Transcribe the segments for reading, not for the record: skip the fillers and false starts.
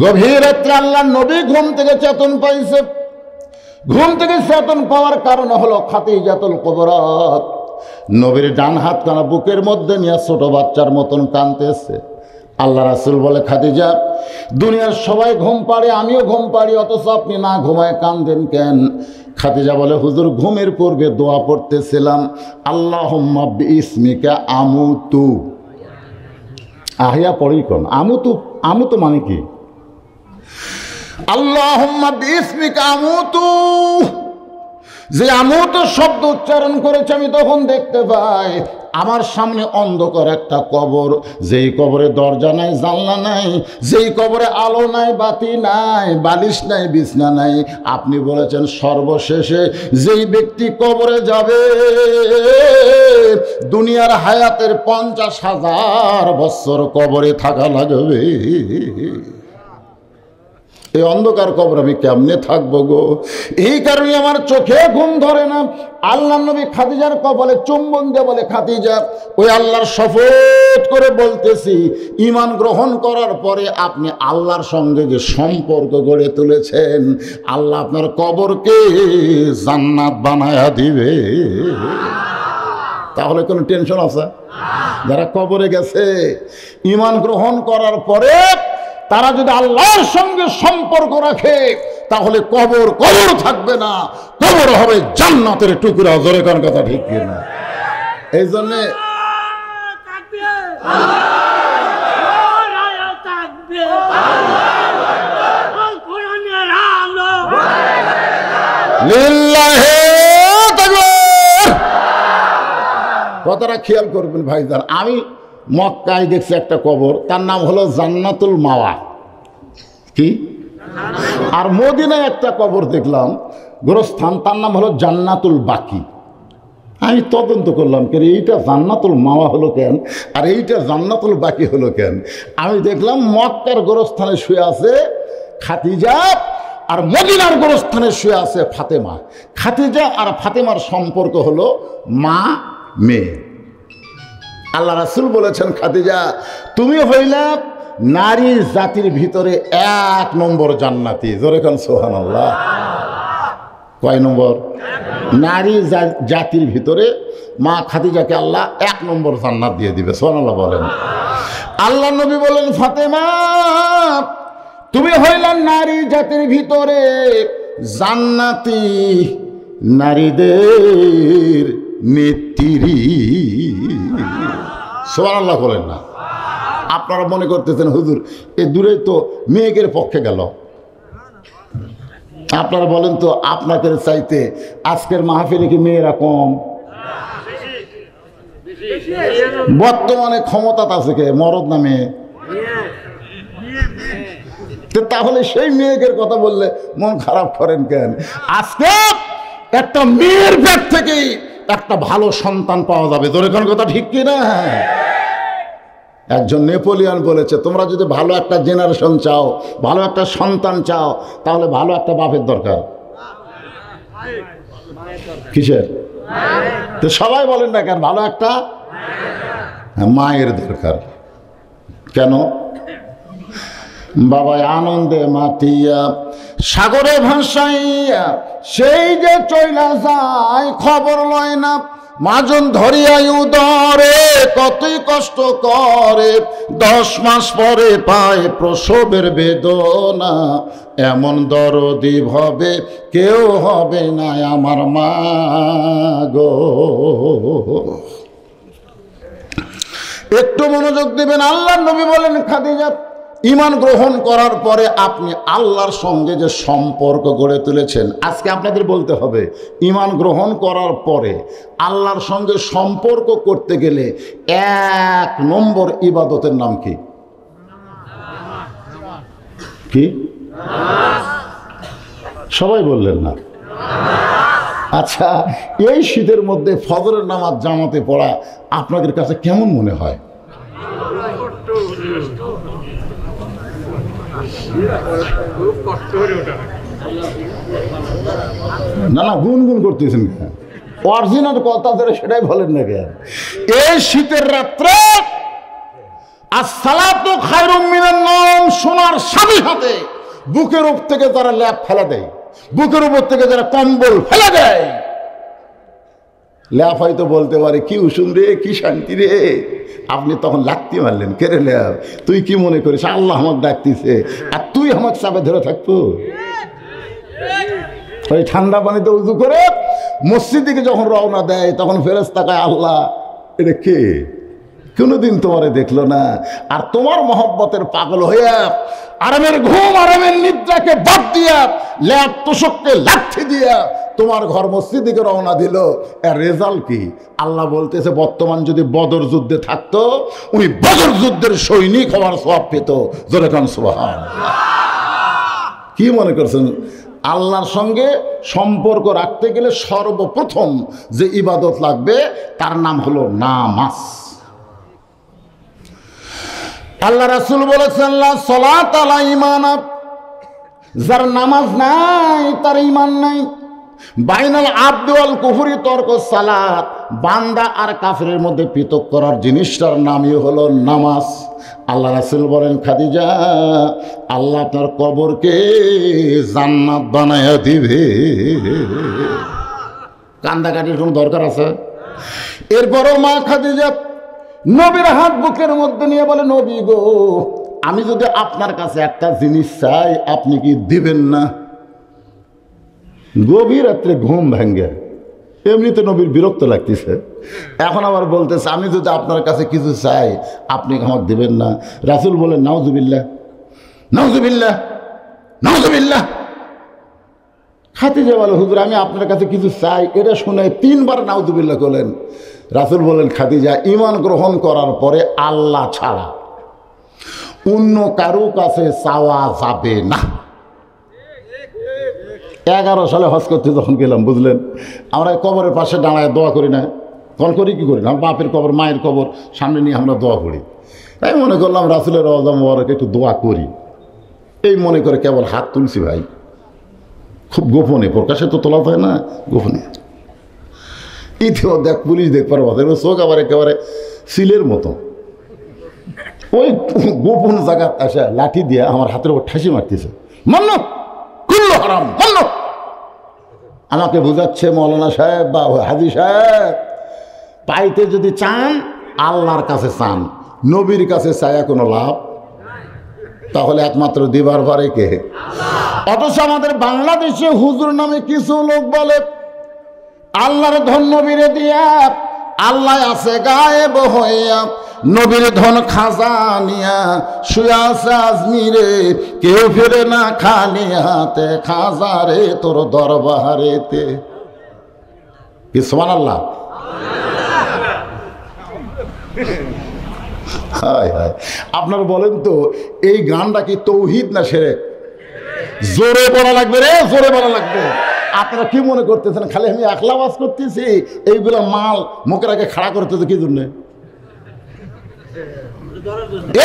গভীর রাত্রে আল্লাহর নবী ঘুম থেকে চেতন পাইছে। ঘুম থেকে চেতন পাওয়ার কারণ হলো খাদিজাতুল কুবরা নবীর ডান হাত কানা বুকের মধ্যে নিয়ে ছোট বাচ্চার মতন কাঁদতেছে। আল্লাহ রাসূল বলে, খাদিজা, দুনিয়ার সবাই ঘুম পাড়ে, আমিও ঘুম পাড়ি, অথচ আপনি না ঘুমায় কাঁদেন কেন? খাদিজা বলে, হুজুর, ঘুমের পূর্বে দোয়া পড়তেছিলাম, আল্লাহুম্মা বিইসমিকা আমুতু। আহিয়া পড়ি কোন আমুতু? আমুতু মানে কি? আল্লাহুম্মা বিইসমিকা আমুতু। যে আমুতু শব্দ উচ্চারণ করেছে আমি তখন দেখতে পাই আমার সামনে অন্ধকার একটা কবর, যেই কবরে দরজা নাই, জানলা নাই, যেই কবরে আলো নাই, বাতি নাই, বালিশ নাই, বিছনা নাই। আপনি বলেছেন সর্বশেষে যেই ব্যক্তি কবরে যাবে দুনিয়ার হায়াতের 50,000 বছর কবরে থাকা লাগবে। এই অন্ধকার কবর আমি কেমনে থাকবো গো? এই কারণে আমার চোখে ঘুম ধরে না। আল্লাহ নবী খাদিজার কপালে চুম্বন দিয়ে বলে, খাদিজা, ওই আল্লাহর শপথ করে বলতেছি, ঈমান গ্রহণ করার পরে আপনি আল্লাহর সঙ্গে যে সম্পর্ক গড়ে তুলেছেন, আল্লাহ আপনার কবরকে জান্নাত বানায়া দিবে। তাহলে কোনো টেনশন আছে? যারা কবরে গেছে ঈমান গ্রহণ করার পরে তারা যদি আল্লাহর সঙ্গে সম্পর্ক রাখে তাহলে কবর কবর থাকবে না, কবর হবে জান্নাতের টুকরা। জোরে কোন কথা ঠিক কিনা? এই জন্যে কথাটা খেয়াল করবেন ভাইজান। আমি মক্কায় দেখছি একটা কবর, তার নাম হলো জান্নাতুল মাওয়া। কি? আর মদিনায় একটা কবর দেখলাম গোরস্থান, তার নাম হলো জান্নাতুল বাকি। আমি তদন্ত করলাম, কেন এইটা জান্নাতুল মাওয়া হলো কেন আর এইটা জান্নাতুল বাকি হলো কেন? আমি দেখলাম মক্কার গোরস্থানে শুয়ে আছে খাদিজা আর মদিনার গোরস্থানে শুয়ে আছে ফাতেমা। খাদিজা আর ফাতেমার সম্পর্ক হলো মা মেয়ে। আল্লাহ রাসূল বলেছেন, খাদিজা, তুমি হইলা নারী জাতির ভিতরে 1 নম্বর জান্নাতি। জোরে কোন সুবহানাল্লাহ। কয় নম্বর? নারী জাতির ভিতরে মা খাদিজাকে আল্লাহ 1 নম্বর জান্নাত দিয়ে দিবে। সুবহানাল্লাহ বলেন। আল্লাহ নবী বলেন, ফাতেমা, তুমি হইলা নারী জাতির ভিতরে জান্নাতি, নারীদের নেত্রী। সুবহানাল্লাহ বলেন না? আপনারা মনে করতেছেন হুজুর এ দূরে তো মেয়েদের পক্ষে গেল। আপনারা বলেন তো, আপনাদের চাইতে আজকের মাহফিলে কি মেয়েরা কম? বর্তমানে ক্ষমতা আছে কে, মরদ না মেয়ে? তাহলে সেই মেয়েদের কথা বললে মন খারাপ করেন কেন? আজকে একটা মেয়ের পেট থেকেই একটা ভালো সন্তান পাওয়া যাবে। জোরে কোন কথা ঠিক কিনা? একজন নেপোলিয়ন বলেছে, তোমরা যদি ভালো একটা জেনারেশন চাও, ভালো একটা সন্তান চাও, তাহলে ভালো একটা বাপের দরকার। কিসের? তো সবাই বলেন না কেন? ভালো একটা মায়ের দরকার। কেন? বাবা আনন্দে মাতিয়া সাগরে ভাসাইয়া সেই যে চইলা যায়, খবর লয় না। মাজন ধরিয়াই উদরে কতই কষ্ট করে, 10 মাস পরে পায় প্রসবের বেদনা। এমন দরদি ভবে কেউ হবে না আমার মা গো। একটু মনোযোগ দিবেন। আল্লাহর নবী বলেন, খাদিজা, ঈমান গ্রহণ করার পরে আপনি আল্লাহর সঙ্গে যে সম্পর্ক গড়ে তুলেছেন, আজকে আপনাদের বলতে হবে ঈমান গ্রহণ করার পরে আল্লাহর সঙ্গে সম্পর্ক করতে গেলে 1 নম্বর ইবাদতের নাম কি? কি? সবাই বললেন না? আচ্ছা, এই শীতের মধ্যে ফজরের নামাজ জামাতে পড়া আপনাদের কাছে কেমন মনে হয়? না না, গুনগুন করতেছেন কেন? অরিজিনাল কথা ধরে সেটাই বলেন না কেন? এই শীতের রাত্রে আসসালাতু খায়রুম মিনান নাওম শোনার সাথে সাথে বুকের উপর থেকে তারা ল্যাপ ফেলে দেয়, বুকের উপর থেকে যারা কম্বল ফেলে দেয়। ল্যাপ হয়তো বলতে পারে কি উষুম রে, কি শান্তি রে। আপনি তখন লাত্তি মারলেন, কেরে ল্যাপ তুই কি মনে করিস আল্লাহ আমাকে ডাকতেছে আর তুই আমাকে চাপে ধরে থাকবো? ওই ঠান্ডা পানিতে উজু করে মসজিদ দিকে যখন রওনা দেয় তখন ফেরেশতা কয় আল্লাহ এটা কে, কোনোদিন তোমারে দেখলো না। আর তোমার মহব্বতের পাগল হইয়া আরামের ঘুম আরামের নিদ্রাকে বাদ দিয়া ল্যাপ তোষককে লাঠি দিয়া তোমার ঘর মসজিদ দিকে রওনা দিল। এর রেজাল্ট কি? আল্লাহ বলতেছে বর্তমান যদি বদর যুদ্ধে থাকতো উনি বদর যুদ্ধের সৈনিক হওয়ার সওয়াব পেত। জোরে কান সুবহানাল্লাহ। কি মনে করছেন? আল্লাহর সঙ্গে সম্পর্ক রাখতে গেলে সর্বপ্রথম যে ইবাদত লাগবে তার নাম হলো নামাজ। আল্লাহ রাসূল বলেছেন লা সালাত আলা ঈমান, যার নামাজ নাই তার ঈমান নাই। বাইনাল আবদি ওয়াল কুফরি তরকু সালাত, বান্দা আর কাফেরের মধ্যে পৃথক করার জিনিসটার নামই হলো নামাজ। আল্লাহ রাসূল বলেন খাদিজা আল্লাহ আপনার কবরকে জান্নাত বানায়া দিবে। কান্দাকাটির কোনো দরকার আছে? এরপরও মা খাদিজা নবীর হাত বুকের মধ্যে নিয়ে বলে নবী গো আমি যদি আপনার কাছে একটা জিনিস চাই আপনি কি দিবেন না? গভীর রাত্রে ঘুম ভাঙ্গে, এমনিতে নবীর বিরক্ত লাগতেছে, এখন আবার বলতেছে আমি যদি আপনার কাছে কিছু চাই আপনি আমাকে দিবেন না। রাসূল বলেন নাউজুবিল্লাহ নাউজুবিল্লাহ নাউজুবিল্লাহ। খাদিজা বলে হুজুর আমি আপনার কাছে কিছু চাই। এটা শুনে 3 বার নাউজুবিল্লাহ করলেন। রাসূল বলেন খাদিজা ঈমান গ্রহণ করার পরে আল্লাহ ছাড়া অন্য কারো কাছে চাওয়া যাবে না। 11 সালে হজ করতে যখন গেলাম বুঝলেন, আমরা কবরের পাশে দাঁড়ায় দোয়া করি না, কল করি কি করি না, বাপের কবর মায়ের কবর সামনে নিয়ে আমরা দোয়া করি। তাই মনে করলাম রাসূলের রওজা মোবারকে একটু দোয়া করি, এই মনে করে কেবল হাত তুলছি ভাই, খুব গোপনে, প্রকাশে তো তোলা হয় না, গোপনে। ইতিও দেখ পুলিশ দেখ পারবো, চোখ আবার একেবারে সিলের মতো ওই গোপন জায়গা আসা লাঠি দিয়ে আমার হাতের উপর ঠাসি মারতেছে, মান্য কুল্লু হারাম মান্য। আমাকে বোঝাচ্ছে মৌলানা সাহেব বা হাজী সাহেব পাইতে যদি চান আল্লাহর কাছে চান, নবীর কাছে চায়া কোনো লাভ, তাহলে একমাত্র দিবার পারে কে? অথচ আমাদের বাংলাদেশে হুজুর নামে কিছু লোক বলে আল্লাহর ধন নবীরে দিয়া আল্লাহ আছে গায়েব হইয়া, নবীর ধন খাজা নিয়া শুয়ে আছে আজমিরে, কেউ ফেরে না খালি হাতে, খাজা রে তোর দরবারেতে। কি সুবহানাল্লাহ। হায় হায়, আপনারা বলেন তো এই গানটা কি তৌহিদ না শিরক? জোরে বলা লাগবে রে, জোরে বলা লাগবে। আপনারা কি মনে করতেছেন খালি আমি একলা ওয়াজ করতেছি? এইগুলো মাল মুখের আগে খাড়া করতেছে কি জন্য?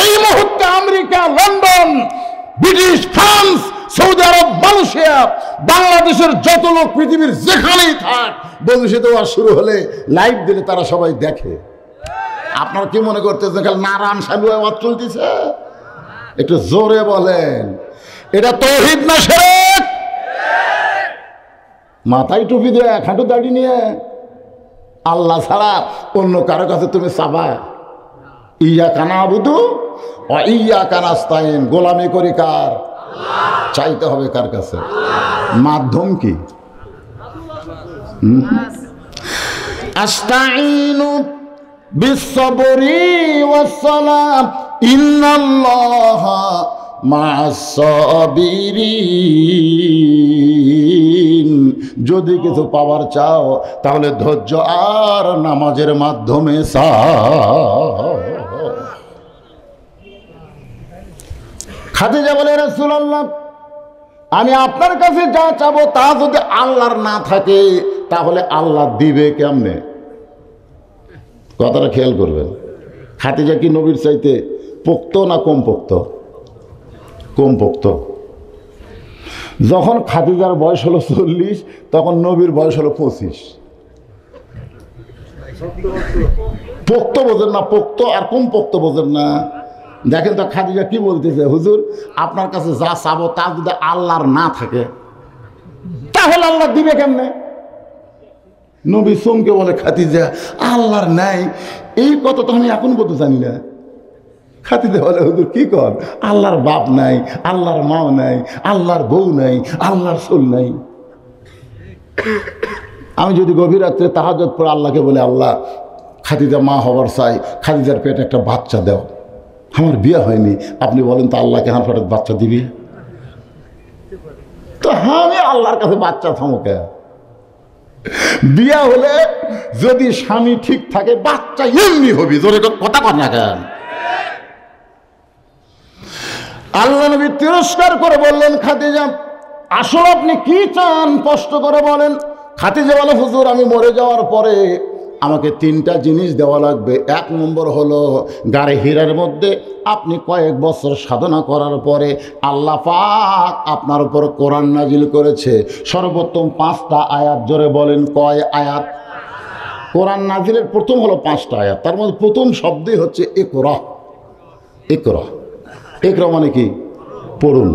এই মুহূর্তে America, London, British, France, Saudi আরব, মালয়েশিয়া, বাংলাদেশের যত লোক পৃথিবীর যেখানেই থাক বন্ধুসে দেওয়া শুরু হলে লাইভ দিলে তারা সবাই দেখে। আপনারা কি মনে করতেছেন খালি নারায়ণ সাহেব ওয়াজ চলতেছে? একটু জোরে বলেন, এটা তৌহিদ না শিরক? মাথায় টুপি দিয়ে এক হাঁটু দাড়ি নিয়ে আল্লাহ ছাড়া অন্য কারো কাছে তুমি চাবা? ইয়াকা নাবুদু ওয়া ইয়াকা নাস্তাইন, গোলামি করি কার? চাইতে হবে কার কাছে? মাধ্যম কি? আস্তাইনু বিসসবরি ওয়াস সালাম ইন্নাল্লাহা মা'আস সাবিরিন। যদি কিছু পাওয়ার চাও তাহলে ধৈর্য আর নামাজের মাধ্যমে চাও। খাদিজা বলে রাসূলুল্লাহ আমি আপনার কাছে যা চাবো তা যদি আল্লাহর না থাকে তাহলে আল্লাহ দিবে কেমনে? কথাটা খেয়াল করবেন। খাদিজা কি নবীর চাইতে পোক্ত না কম পোক্ত? কম পোক্ত। যখন খাদিজার বয়স হলো 40 তখন নবীর বয়স হলো 25। পোক্ত বোঝেন না? পোক্ত আর কম পোক্ত বোঝেন না? দেখেন তো খাদিজা কি বলতেছে, হুজুর আপনার কাছে যা চাবো তা যদি আল্লাহর না থাকে তাহলে আল্লাহ দিবে কেমনে? নবী সোমকে বলে, খাদিজা আল্লাহর নাই এই কথা তো আমি এখন পর্যন্ত জানি না। খাদিজা বলে, হুজুর কি কর, আল্লাহর বাপ নাই, আল্লাহর মাও নাই, আল্লাহর বউ নাই, আল্লাহর সোল নাই। আমি যদি গভীর রাত্রে তাহাজ্জুদ পড়ে আল্লাহকে বলে, আল্লাহ খাদিজা মা হবার চাই, খাদিজার পেটে একটা বাচ্চা দাও, আমার বিয়ে হয়নি, আপনি বলেন তো আল্লাহকে আমার পেটে বাচ্চা দিবি? তো আমি আল্লাহর কাছে বাচ্চা থামোকে, বিয়া হলে যদি স্বামী ঠিক থাকে বাচ্চা এমনি হবি, জোরে কথা কর না কেন? আল্লাহ নবী তিরস্কার করে বললেন, খাদিজা আসলে আপনি কি চান স্পষ্ট করে বলেন। খাদিজা বলে, হুজুর আমি মরে যাওয়ার পরে আমাকে 3টা জিনিস দেওয়া লাগবে। 1 নম্বর হলো গাড়ি হীরার মধ্যে আপনি কয়েক বছর সাধনা করার পরে আল্লাহ পাক আপনার উপর কোরআন নাজিল করেছে, সর্বোত্তম 5টা আয়াত। জোরে বলেন কয় আয়াত? কোরআন নাজিলের প্রথম হলো 5টা আয়াত, তার মধ্যে প্রথম শব্দই হচ্ছে ইকরা। ইকরা, ইকরা মানে কি? পড়ুন।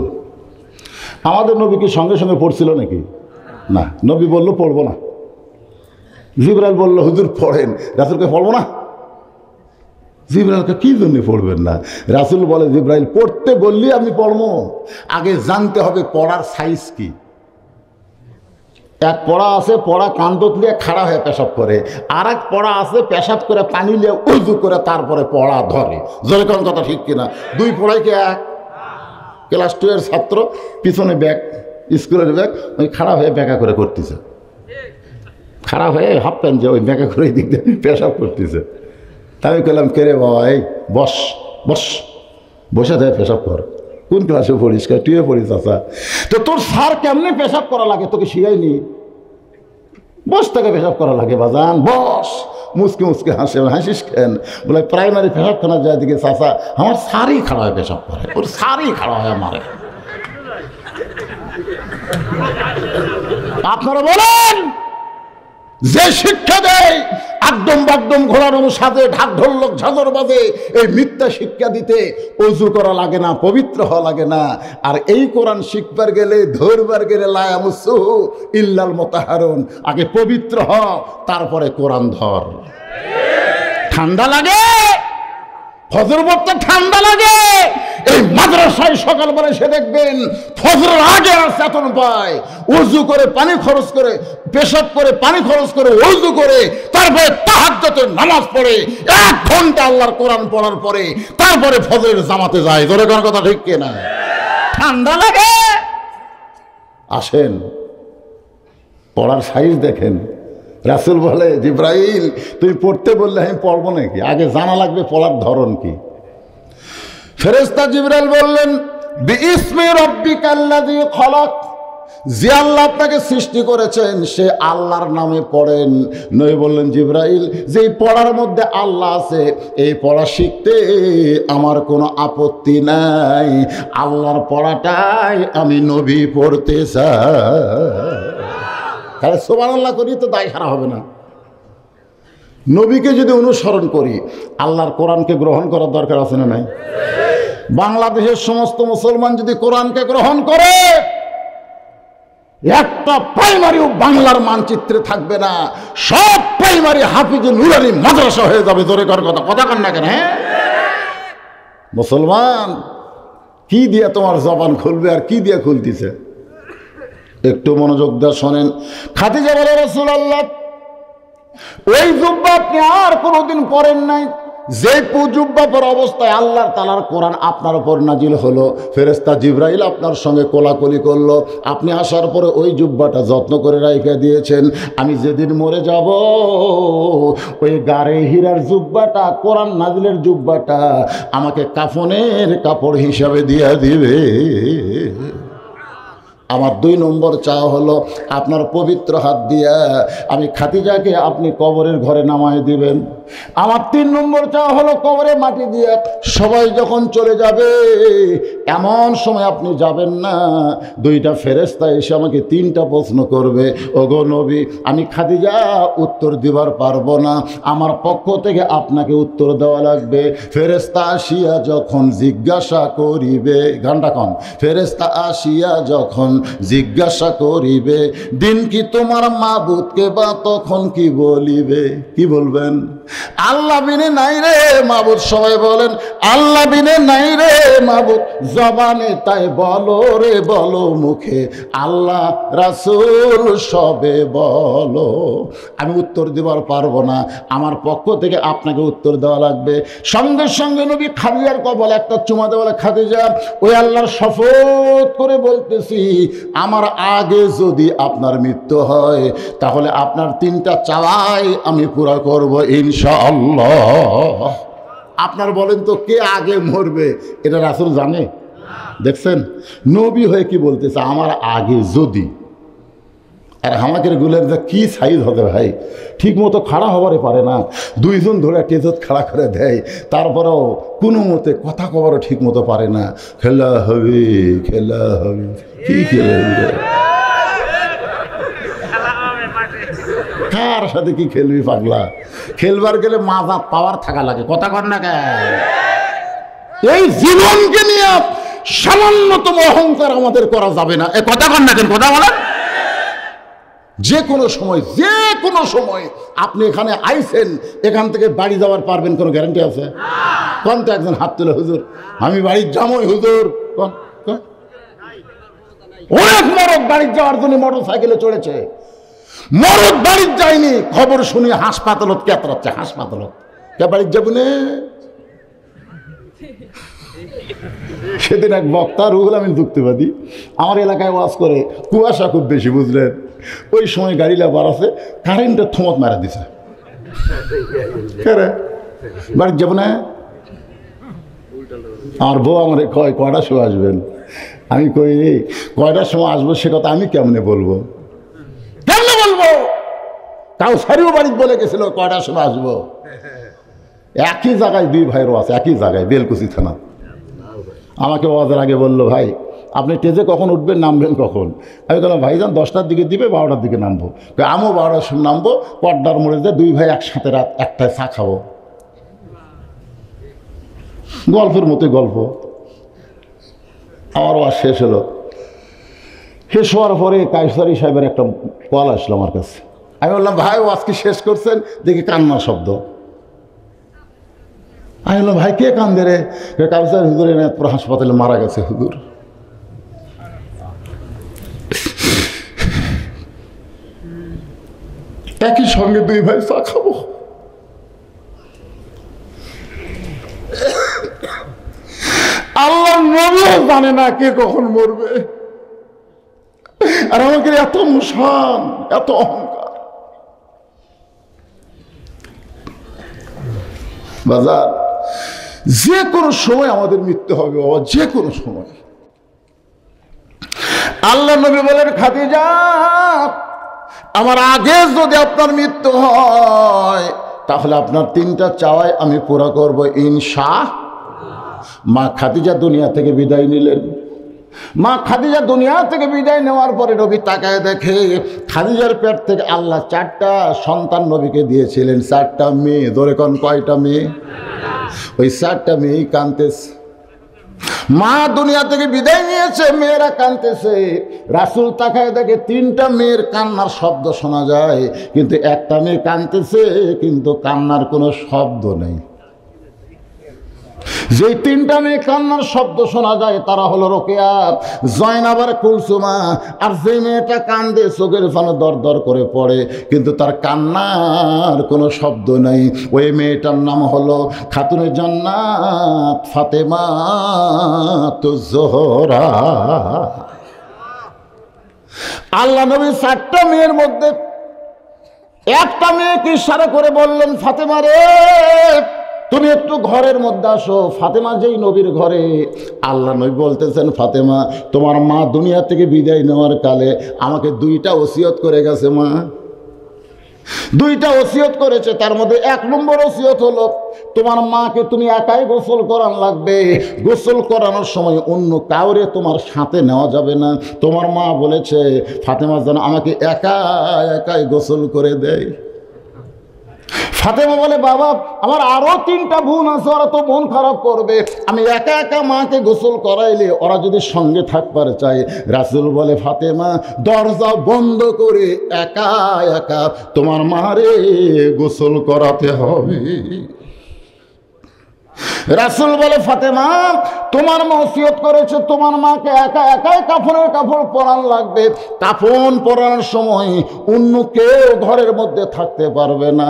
আমাদের নবী কি সঙ্গে সঙ্গে পড়ছিল নাকি? না, নবী বলল পড়বো না। জিবরাইল বলল, হুজুর পড়েন। রাসূলকে পড়বো না? জিবরাইলকে কি জন্য পড়বেন না? রাসূল বলে, জিবরাইল পড়তে বললি আমি পড়বো, আগে জানতে হবে পড়ার সাইজ কি। এক পড়া আছে পড়া কান্দত নিয়ে খাড়া হয়ে পেশাব করে, আর এক পড়া আছে পেশাব করে পানি নিয়ে উজু করে তারপরে পড়া ধরে। জোরে কোন কথা ঠিক কিনা? 2 পড়াই কি এক? ক্লাস 2 এর ছাত্র, পিছনে ব্যাগ, স্কুলের ব্যাগ, ওই খাড়া হয়ে ব্যাগা করে করতেছে, খাড়া হয়ে হাফ প্যান্ট যে ওই ব্যাগা করে দিক দিয়ে পেশাব করতেছে। তাই আমি বললাম, কে রে বাবা, এই বস বস, বসে থাকে পেশাব কর। কোন ক্লাসে পড়িস? 2 এ পড়িস। আচ্ছা, তো তোর স্যার কেমনে পেশাব করা লাগে তোকে শিখাইনি? বস থেকে পেশাব করা লাগে বাজান, বস। মুসকে মুসকে হাসে, হাসিস কেন? বলে প্রাইমারি পেশাবখানা যায় দিকে চাচা আমার স্যারই খাড়া হয়ে পেশাব করে, ওর স্যারই খাড়া হয়ে মারে। আপনারা বলেন, যে শিক্ষা দেয় একদম বাকদম ঘোড়ার সাথে ঢাক ঢোলক ঝাঁঝর বাজে, এই মিথ্যা শিক্ষা দিতে অজু করা লাগে না, পবিত্র হওয়া লাগে না। আর এই কোরআন শিখবার গেলে, ধরবার গেলে লা ইয়ামুসুহু ইল্লাল মুতাহহারুন, আগে পবিত্র হ তারপরে কোরআন ধর। ঠান্ডা লাগে, ফজর পড়তে ঠান্ডা লাগে, এই মাদ্রাসায় সকালবেলা সে দেখবেন ফজরের আগে আর চেতন পায়, উজু করে পানি খরচ করে, পেশাব করে পানি খরচ করে, উজু করে তারপরে তাহাজ্জুদের নামাজ পড়ে 1 ঘন্টা আল্লাহর কোরআন পড়ার পরে তারপরে ফজরের জামাতে যায়। জোরে কোন কথা ঠিক কিনা? ঠান্ডা লাগে। আসেন পড়ার সাইজ দেখেন। রাসূল বলে, জিবরাইল তুমি পড়তে বললে আমি পড়বো নাকি? আগে জানা লাগবে পড়ার ধরন কি। ফেরেশতা জিবরাইল বললেন, বিইসমি রাব্বিকাল্লাযী খলাক, যে আল্লাহ আপনাকে সৃষ্টি করেছেন সে আল্লাহর নামে পড়েন। নবী বললেন, জিবরাইল যেই পড়ার মধ্যে আল্লাহ আছে এই পড়া শিখতে আমার কোনো আপত্তি নাই, আল্লাহর পড়াটাই আমি নবী পড়তে চাই। তাহলে সুবহানাল্লাহ করি তো দায় সারা হবে না। নবীকে যদি অনুসরণ করি, আল্লাহর কোরআনকে গ্রহণ করার দরকার আছে না নাই? বাংলাদেশের সমস্ত মুসলমান যদি কোরআনকে গ্রহণ করে, একটা প্রাইমারিও বাংলার মানচিত্রে থাকবে না, সব প্রাইমারি হাফিজে নুরানি মাদ্রাসা হয়ে যাবে। জোরে কর কথা, কথা কন না কেন? হ্যাঁ, মুসলমান কি দিয়ে তোমার জবান খুলবে আর কি দিয়ে খুলতেছে? একটু মনোযোগ দিয়ে শোনেন। খাদিজা বলে, রাসূলুল্লাহ ওই জুব্বা আপনি আর কোনোদিন পরেন নাই, যে জুব্বা পরা অবস্থায় আল্লাহ তাআলার কোরআন আপনার উপর নাজিল হলো, ফেরেশতা জিবরাইল আপনার সঙ্গে কোলাকুলি করলো, আপনি আসার পরে ওই জুব্বাটা যত্ন করে রাইখা দিয়েছেন। আমি যেদিন মরে যাব ওই গারে হীরার জুব্বাটা, কোরআন নাজিলের জুব্বাটা আমাকে কাফনের কাপড় হিসাবে দিয়ে দিবে। আমার 2 নম্বর চাওয়া হলো আপনার পবিত্র হাত দিয়া আমি খাদিজাকে আপনি কবরের ঘরে নামায় দিবেন। আমার 3 নম্বর চাওয়া হলো কবরে মাটি দিয়ে সবাই যখন চলে যাবে এমন সময় আপনি যাবেন না, 2টা ফেরেশতা এসে আমাকে 3টা প্রশ্ন করবে, ওগো নবী আমি খাদিজা উত্তর দিবার পারবো না, আমার পক্ষ থেকে আপনাকে উত্তর দেওয়া লাগবে। ফেরেশতা আসিয়া যখন জিজ্ঞাসা করিবে, গানটা কন, ফেরেশতা আসিয়া যখন জিজ্ঞাসা করিবে দিন কি তোমার মাবুদকে, বা তখন কি বলিবে? কি বলবেন? আল্লাহ বিনে নাই রে মাবুদ। সবাই বলেন আল্লাহ বিনে নাই রে মাবুদ। জবানে তাই বলো রে বলো মুখে, আল্লাহ রাসূল সবে বলো। আমি উত্তর দিবার পারবো না, আমার পক্ষ থেকে আপনাকে উত্তর দেওয়া লাগবে। সঙ্গে সঙ্গে নবী খাদিজার কপাল একটা চুমা দেওয়া, খাদিজা ওই আল্লাহর শপথ করে বলতেছি আমার আগে যদি আপনার মৃত্যু হয় তাহলে আপনার 3টা চাওয়াই আমি পুরা করব ইনশাআল্লাহ। আপনার বলেন তো কে আগে মরবে? এটা রাসূল জানে? দেখছেন নবী হয়ে কি বলতেছে আমার আগে যদি। আর হামাকের গুলের যে কি সাইজ হবে ভাই, ঠিক মতো খাড়া হবারে পারে না, 2 জন ধরে টেজত খাড়া করে দেয়, তারপরেও কোনো মতে কথা কবারও ঠিক মতো পারে না। খেলা হবে খেলা হবে, কি খেলা হবে? কার সাথে কি খেলবি পাগলা? খেলবার গেলে মাজা পাওয়ার থাকা লাগে, কথা কর না কেন? এই জীবনকে নিয়ে সামান্যতম অহংকার আমাদের করা যাবে না, এ কথা কর না কেন? কথা বলেন। যে কোনো সময় আপনি এখানে আইছেন, এখান থেকে বাড়ি যাওয়ার পারবেন কোনো গ্যারান্টি আছে? কোন তো একজন হাত তুলে, হুজুর আমি বাড়ির যাবই হুজুর। অনেক মরদ বাড়ির যাওয়ার জন্য মোটর সাইকেলে চড়েছে, মরদ বাড়ির যায়নি, খবর শুনি হাসপাতালত কেতরাচ্ছে, হাসপাতালত কে বাড়ির যাবো না। সেদিন এক বক্তা রুহুল আমিন যুক্তিবাদী আমার এলাকায় ওয়াজ করে, কুয়াশা খুব বেশি বুঝলেন, ওই সময় গাড়ি লাবার আছে, কারেন্টের থমত মারা দিছে। বাড়ির যাবো না। আমার বউ আমার কয়টার সময় আসবেন? আমি কই কয়টার সময় আসবো সে কথা আমি কেমনে বলবো? তাও সারিও বাড়ির বলে গেছিল কয়টার সময় আসবো। একই জায়গায় 2 ভাইয়েরও আছে, একই জায়গায় বেলকুচি থানা। আমাকে ওয়াজের আগে বললো ভাই আপনি স্টেজে কখন উঠবেন, নামবেন কখন? আমি বললাম ভাইজান 10টার দিকে দিবে, 12টার দিকে নামবো। আমিও 12টার সময় নামবো, পর্দার মোড়ে যে 2 ভাই একসাথে রাত 1টায় চা খাবো, গল্পের মতো গল্প। আমার ওয়াজ শেষ হলো, শেষ হওয়ার পরে কায়সারি সাহেবের একটা কল আসলো আমার কাছে। আমি বললাম ভাই ওয়াজ কি শেষ করছেন? দেখি কান্নার শব্দ। আমি বললাম ভাই কে কান্দে রে? কাউসার হুজুর এনায়তপুর হাসপাতালে মারা গেছে হুজুর। একই সঙ্গে 2 ভাই চা খাবো। আল্লাহর নবীও জানে না কে কখন মরবে, আর আমাকে এত মুসান, এত অহংকার। বাজার যে কোনো সময় আমাদের মৃত্যু হবে বাবা, যে কোনো সময়। আল্লাহ নবী বলেন খাদিজা আমার আগে যদি আপনার মৃত্যু হয় তাহলে আপনার 3টা চাওয়াই আমি পুরা করব ইনশাআল্লাহ। মা খাদিজা দুনিয়া থেকে বিদায় নিলেন। মা খাদিজা দুনিয়া থেকে বিদায় নেওয়ার পরে নবী তাকায় দেখে খাদিজার পেট থেকে আল্লাহ 4টা সন্তান নবীকে দিয়েছিলেন, 4টা মেয়ে। ধরে কোন কয়টা মেয়ে? ওই 4টা মেয়েই কাঁদতেছে। মা দুনিয়া থেকে বিদায় নিয়েছে, মেয়েরা কাঁদতেছে। রাসূল তাকায় দেখে 3টা মেয়ের কান্নার শব্দ শোনা যায়, কিন্তু একটা মেয়ে কাঁদতেছে কিন্তু কান্নার কোনো শব্দ নেই। যে 3টা মেয়ে কান্নার শব্দ শোনা যায় তারা হলো রোকেয়া, জয়নাব আর কুলসুমা। আর যে মেয়েটা কান্দে চোখের পানি দর দর করে পড়ে কিন্তু তার কান্নার কোনো শব্দ নেই, ওই মেয়েটার নাম হলো খাতুনে জান্নাত ফাতেমা জোহরা। আল্লাহ নবী 4টা মেয়ের মধ্যে একটা মেয়েকে ইশারা করে বললেন ফাতেমা রে তুমি একটু ঘরের মধ্যে আসো। ফাতেমা যেই নবীর ঘরে, আল্লাহ নবী বলতেছেন ফাতেমা তোমার মা দুনিয়া থেকে বিদায় নেওয়ার কালে আমাকে 2টা ওসিয়ত করে গেছে মা। দুইটা ওসিয়ত করেছে, তার মধ্যে 1 নম্বর ওসিয়ত হলো তোমার মাকে তুমি একাই গোসল করান লাগবে। গোসল করানোর সময় অন্য কাউরে তোমার সাথে নেওয়া যাবে না। তোমার মা বলেছে ফাতেমা যেন আমাকে একাই গোসল করে দেয়। ফাতেমা বলে বাবা আমার আরো 3টা বোন আছে, ওরা তো মন খারাপ করবে, আমি একা মাকে গোসল করাইলে ওরা যদি সঙ্গে থাকবার চায়। রাসূল বলে ফাতেমা দরজা বন্ধ করে একা তোমার মারে গোসল করাতে হবে। রাসূল বলে ফাতেমা তোমার মা ওসিয়ত করেছে তোমার মাকে একাই কাফনের কাপড় পরান লাগবে। কাফন পরানোর সময় অন্য কেউ ঘরের মধ্যে থাকতে পারবে না।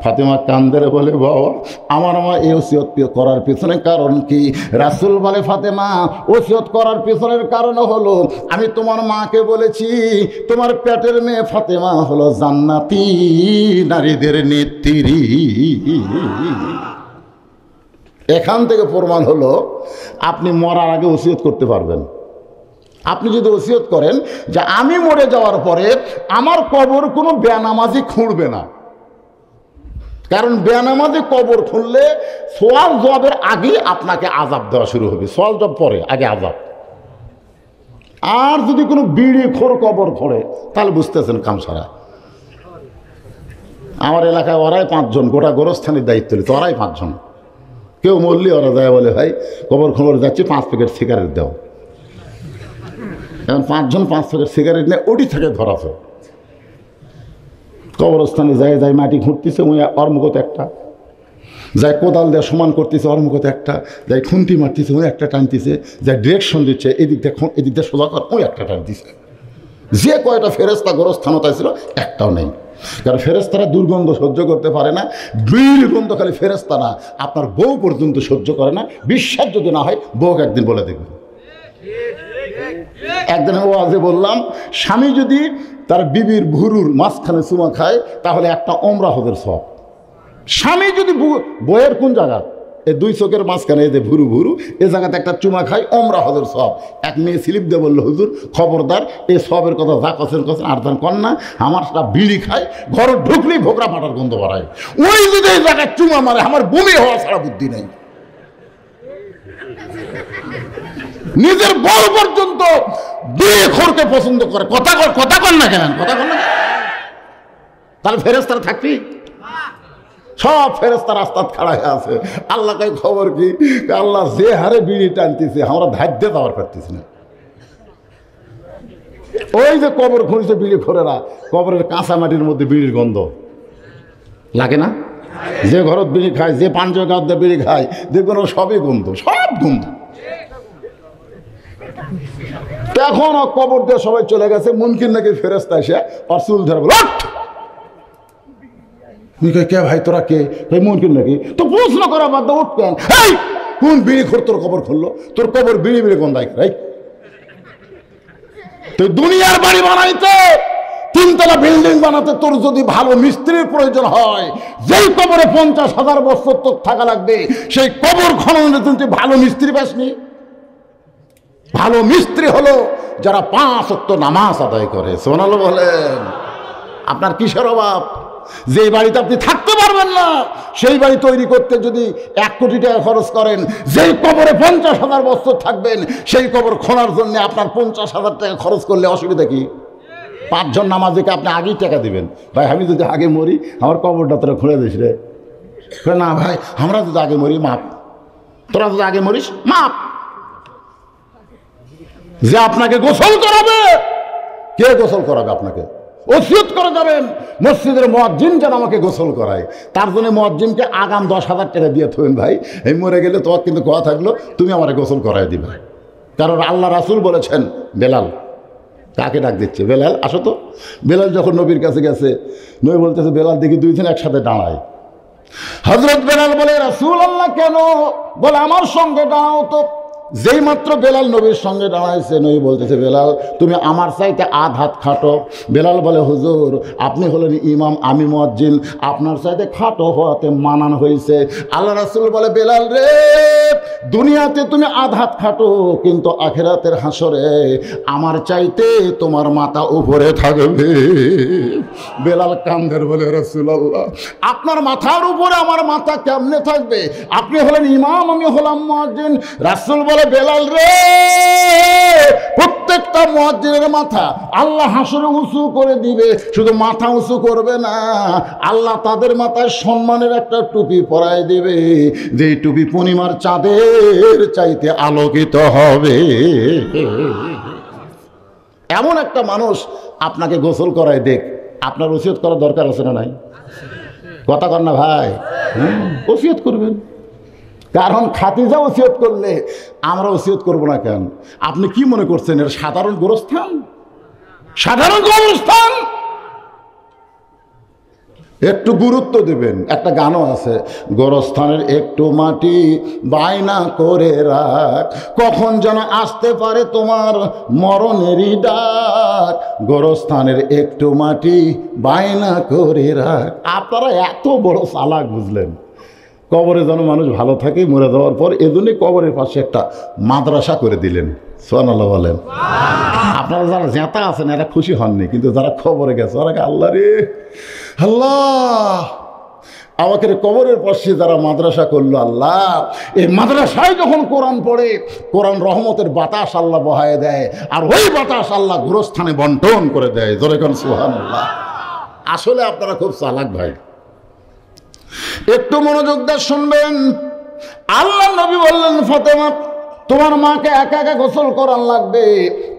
ফাতেমা কান্দে বলে বাবা আমার মা এই ওসিয়ত করার পিছনে কারণ কি? রাসূল বলে ফাতেমা ওসিয়ত করার পিছনের কারণ হলো আমি তোমার মাকে বলেছি তোমার পেটের মেয়ে ফাতেমা হলো জান্নাতি নারীদের নেত্রী। এখান থেকে প্রমাণ হলো আপনি মরার আগে ওসিয়ত করতে পারবেন। আপনি যদি ওসিয়ত করেন যে আমি মরে যাওয়ার পরে আমার কবর কোনো বেনামাজি খুঁড়বে না, কারণ বেনামাজি কবর খুঁড়লে সওয়াল জবাবের আগে আপনাকে আযাব দেওয়া শুরু হবে, সওয়াল জবাব পরে আগে আযাব। আর যদি কোনো বিড়ি খোর কবর খোঁড়ে তাহলে বুঝতেছেন কামসারা। আমার এলাকায় ওরাই 5 জন, গোটা গোরস্থানের দায়িত্ব নিত ওরাই 5 জন। কেউ মরলি ওরা যায় বলে ভাই কবর খবর যাচ্ছে 5 প্যাকেট সিগারেট দাও। এখন 5 জন 5 প্যাকেট সিগারেট নিয়ে ওটি থেকে ধরাছে। কবরস্থানে যায় মাটি খুঁড়তেছে ওই অর্মগত একটা, যায় কোদাল দেওয়া সমান করতেছে অর্মগত একটা, যায় খুন্তি মারতেছে ওই একটা টানতেছে, যায় ডিরেকশন দিচ্ছে এদিক দিয়ে সোজা কর ওই একটা টানতেছে। যে কয়টা ফেরেস্তা গোরস্থানতায় ছিল একটাও নেই, কারণ ফেরেস্তারা দুর্গন্ধ সহ্য করতে পারে না। বিড়ি গন্ধ খালি ফেরেস্তা না, আপনার বউ পর্যন্ত সহ্য করে না। বিশ্বাস যদি না হয় বউকে একদিন বলে দেখবেন। একদিন ওয়াজে বললাম স্বামী যদি তার বিবির ভুরুর মাঝখানে চুমা খায় তাহলে একটা ওমরা হজের সওয়াব। স্বামী যদি বইয়ের কোন জায়গা এই 2 চোখের মাঝখানে এই যে ভুরু এ জায়গাতে একটা চুমা খায় ওমরা হজের সওয়াব। এক মেয়ে স্লিপ দিয়ে বললো হুজুর খবরদার এই সবের কথা যা কছেন আর যান কন না, আমার একটা বিড়ি খায় ঘরে ঢুকলেই ভোকরা ফাটার গন্ধ বাড়ায়, ওই যদি এই জায়গায় চুমা মারে আমার বমি হওয়া ছাড়া বুদ্ধি নেই। নিজের বউ পর্যন্ত বিড়ি খোরকে পছন্দ করে। কথা কন না কেন, কথা কন না তাহলে ফেরেশতারা থাকবি? সব ফেরেশতা রাস্তাত খাড়া হয়ে আছে। আল্লাহ কয় খবর কি? আল্লাহ যে হারে বিড়ি টানতেছে আমরা ধার্য দেওয়ার পারতেছি না। ওই যে কবর খুঁড়ছে বিড়ি খোরেরা, কবরের কাঁচা মাটির মধ্যে বিড়ির গন্ধ লাগে না? যে ঘরত বিড়ি খায়, যে পাঞ্জাগাঁত বিড়ি খায়, দেখবেন ও সবই গন্ধ, সব গন্ধ। এখন কবর দিয়ে সবাই চলে গেছে, মুনকির নাকি ফেরেশতা এসে আর চুল ধরে বল কে ভাই তোরা কে? মুনকির নাকি? তো প্রশ্ন করা বাদ দাও, উঠ কেন? কোন বিড়ি খোর তোর কবর খুললো? তোর কবর বিড়ি গন্ধায় রাই। তুই দুনিয়ার বাড়ি বানাইতে 3তলা বিল্ডিং বানাতে তোর যদি ভালো মিস্ত্রির প্রয়োজন হয়, যেই কবরে 50,000 বছর তোর থাকা লাগবে, সেই কবর খননের জন্য তুই ভালো মিস্ত্রি পাসনি। ভালো মিস্ত্রি হলো যারা 5 ওয়াক্ত নামাজ আদায় করে। সুবহানাল্লাহ বলেন। আপনার কিসের অভাব? যে বাড়িতে আপনি থাকতে পারবেন না সেই বাড়ি তৈরি করতে যদি 1 কোটি টাকা খরচ করেন, যেই কবরে 50,000 বছর থাকবেন সেই কবর খোঁড়ার জন্য আপনার 50,000 টাকা খরচ করলে অসুবিধা কি? 5 জন নামাজিকে আপনি আগেই টাকা দিবেন, ভাই আমি যদি আগে মরি আমার কবরটা তোরা খুঁড়ে দিস রে। না ভাই আমরা যদি আগে মরি মাপ, তোরা যদি আগে মরিস মাপ। যে আপনাকে গোসল করাবে, কে গোসল করাবে আপনাকে? ওসিয়ত করে যাবেন মসজিদের মুয়াজ্জিন যেন আমাকে গোসল করায়। তার জন্য মুয়াজ্জিনকে আগাম 10,000 টাকা দিয়ে থাকবেন, ভাই এই মরে গেলে তোমার কিন্তু কথা থাকলো তুমি আমাকে গোসল করাই দিবে। কারণ আল্লাহ রাসূল বলেছেন বেলাল, কাকে ডাক দিচ্ছে? বেলাল আসো তো। বেলাল যখন নবীর কাছে গেছে, নবী বলতেছে বেলাল দেখি 2 জন একসাথে দাঁড়ায়। হযরত বেলাল বলে রাসূলুল্লাহ কেন? বলে আমার সঙ্গে দাঁড়াও তো। যেই মাত্র বেলাল নবীর সঙ্গে দাঁড়াইছে, নবী বলতেছে, বেলাল তুমি আমার চাইতে আধ হাত খাটো। বেলাল বলে, হুজুর আপনি হলেন ইমাম, আমি মুয়াজ্জিন, আপনার চাইতে খাটো হওয়াতে মানান হয়েছে। আল্লাহ রাসূল বলে, বেলাল রে, দুনিয়াতে তুমি আধ হাত খাটো, কিন্তু আখিরাতের হাসরে আমার চাইতে তোমার মাথা উপরে থাকবে। বেলাল কান্দের বলে, রাসূলুল্লাহ আপনার মাথার উপরে আমার মাথা কেমনে থাকবে? আপনি হলেন ইমাম, আমি হলাম মুয়াজ্জিন। রাসূল বলে, বেলাল রে, প্রত্যেকটা মুয়াজ্জিনের মাথা আল্লাহ হাসরে উঁচু করে দিবে, শুধু মাথা উঁচু করবে না, আল্লাহ তাদের মাথায় সম্মানের একটা টুপি পরায় দেবে, যে টুপি পূর্ণিমার চাঁদের চাইতে আলোকিত হবে। এমন একটা মানুষ আপনাকে গোসল করায় দেখ, আপনার ওসিয়ত করার দরকার আছে না নাই? কথা কর না ভাই, ওসিয়ত করবেন। কারণ খাদিজা ওসিয়ত করলে আমরা ওসিয়ত করব না কেন? আপনি কি মনে করছেন এর সাধারণ গোরস্থান? সাধারণ গোরস্থান একটু গুরুত্ব দেবেন। একটা গানও আছে, গোরস্থানের একটু মাটি বায়না করে রাখ, কখন যেন আসতে পারে তোমার মরণেরই ডাক, গোরস্থানের একটু মাটি বায়না করে রাখ। আপনারা এত বড় চালাক বুঝলেন, কবরে যেন মানুষ ভালো থাকে মরে যাওয়ার পর, এজন্যই কবরের পাশে একটা মাদ্রাসা করে দিলেন। সুবহানাল্লাহ বলেন। আপনারা যারা জেতা আছেন এরা খুশি হননি, কিন্তু যারা কবরে গেছে ওরা, আল্লাহ রে আল্লাহ, আমাকে কবরের পাশে যারা মাদ্রাসা করলো, আল্লাহ এই মাদ্রাসায় যখন কোরআন পড়ে, কোরআন রহমতের বাতাস আল্লাহ বহায় দেয়, আর ওই বাতাস আল্লাহ গোরস্থানে বন্টন করে দেয়। জোরে কোন সুবহানাল্লাহ। আসলে আপনারা খুব চালাক ভাই, একটু মনোযোগ দিয়ে শুনবেন। আল্লাহ নবী বললেন, ফাতেমা তোমার মাকে একা একা গোসল করান লাগবে।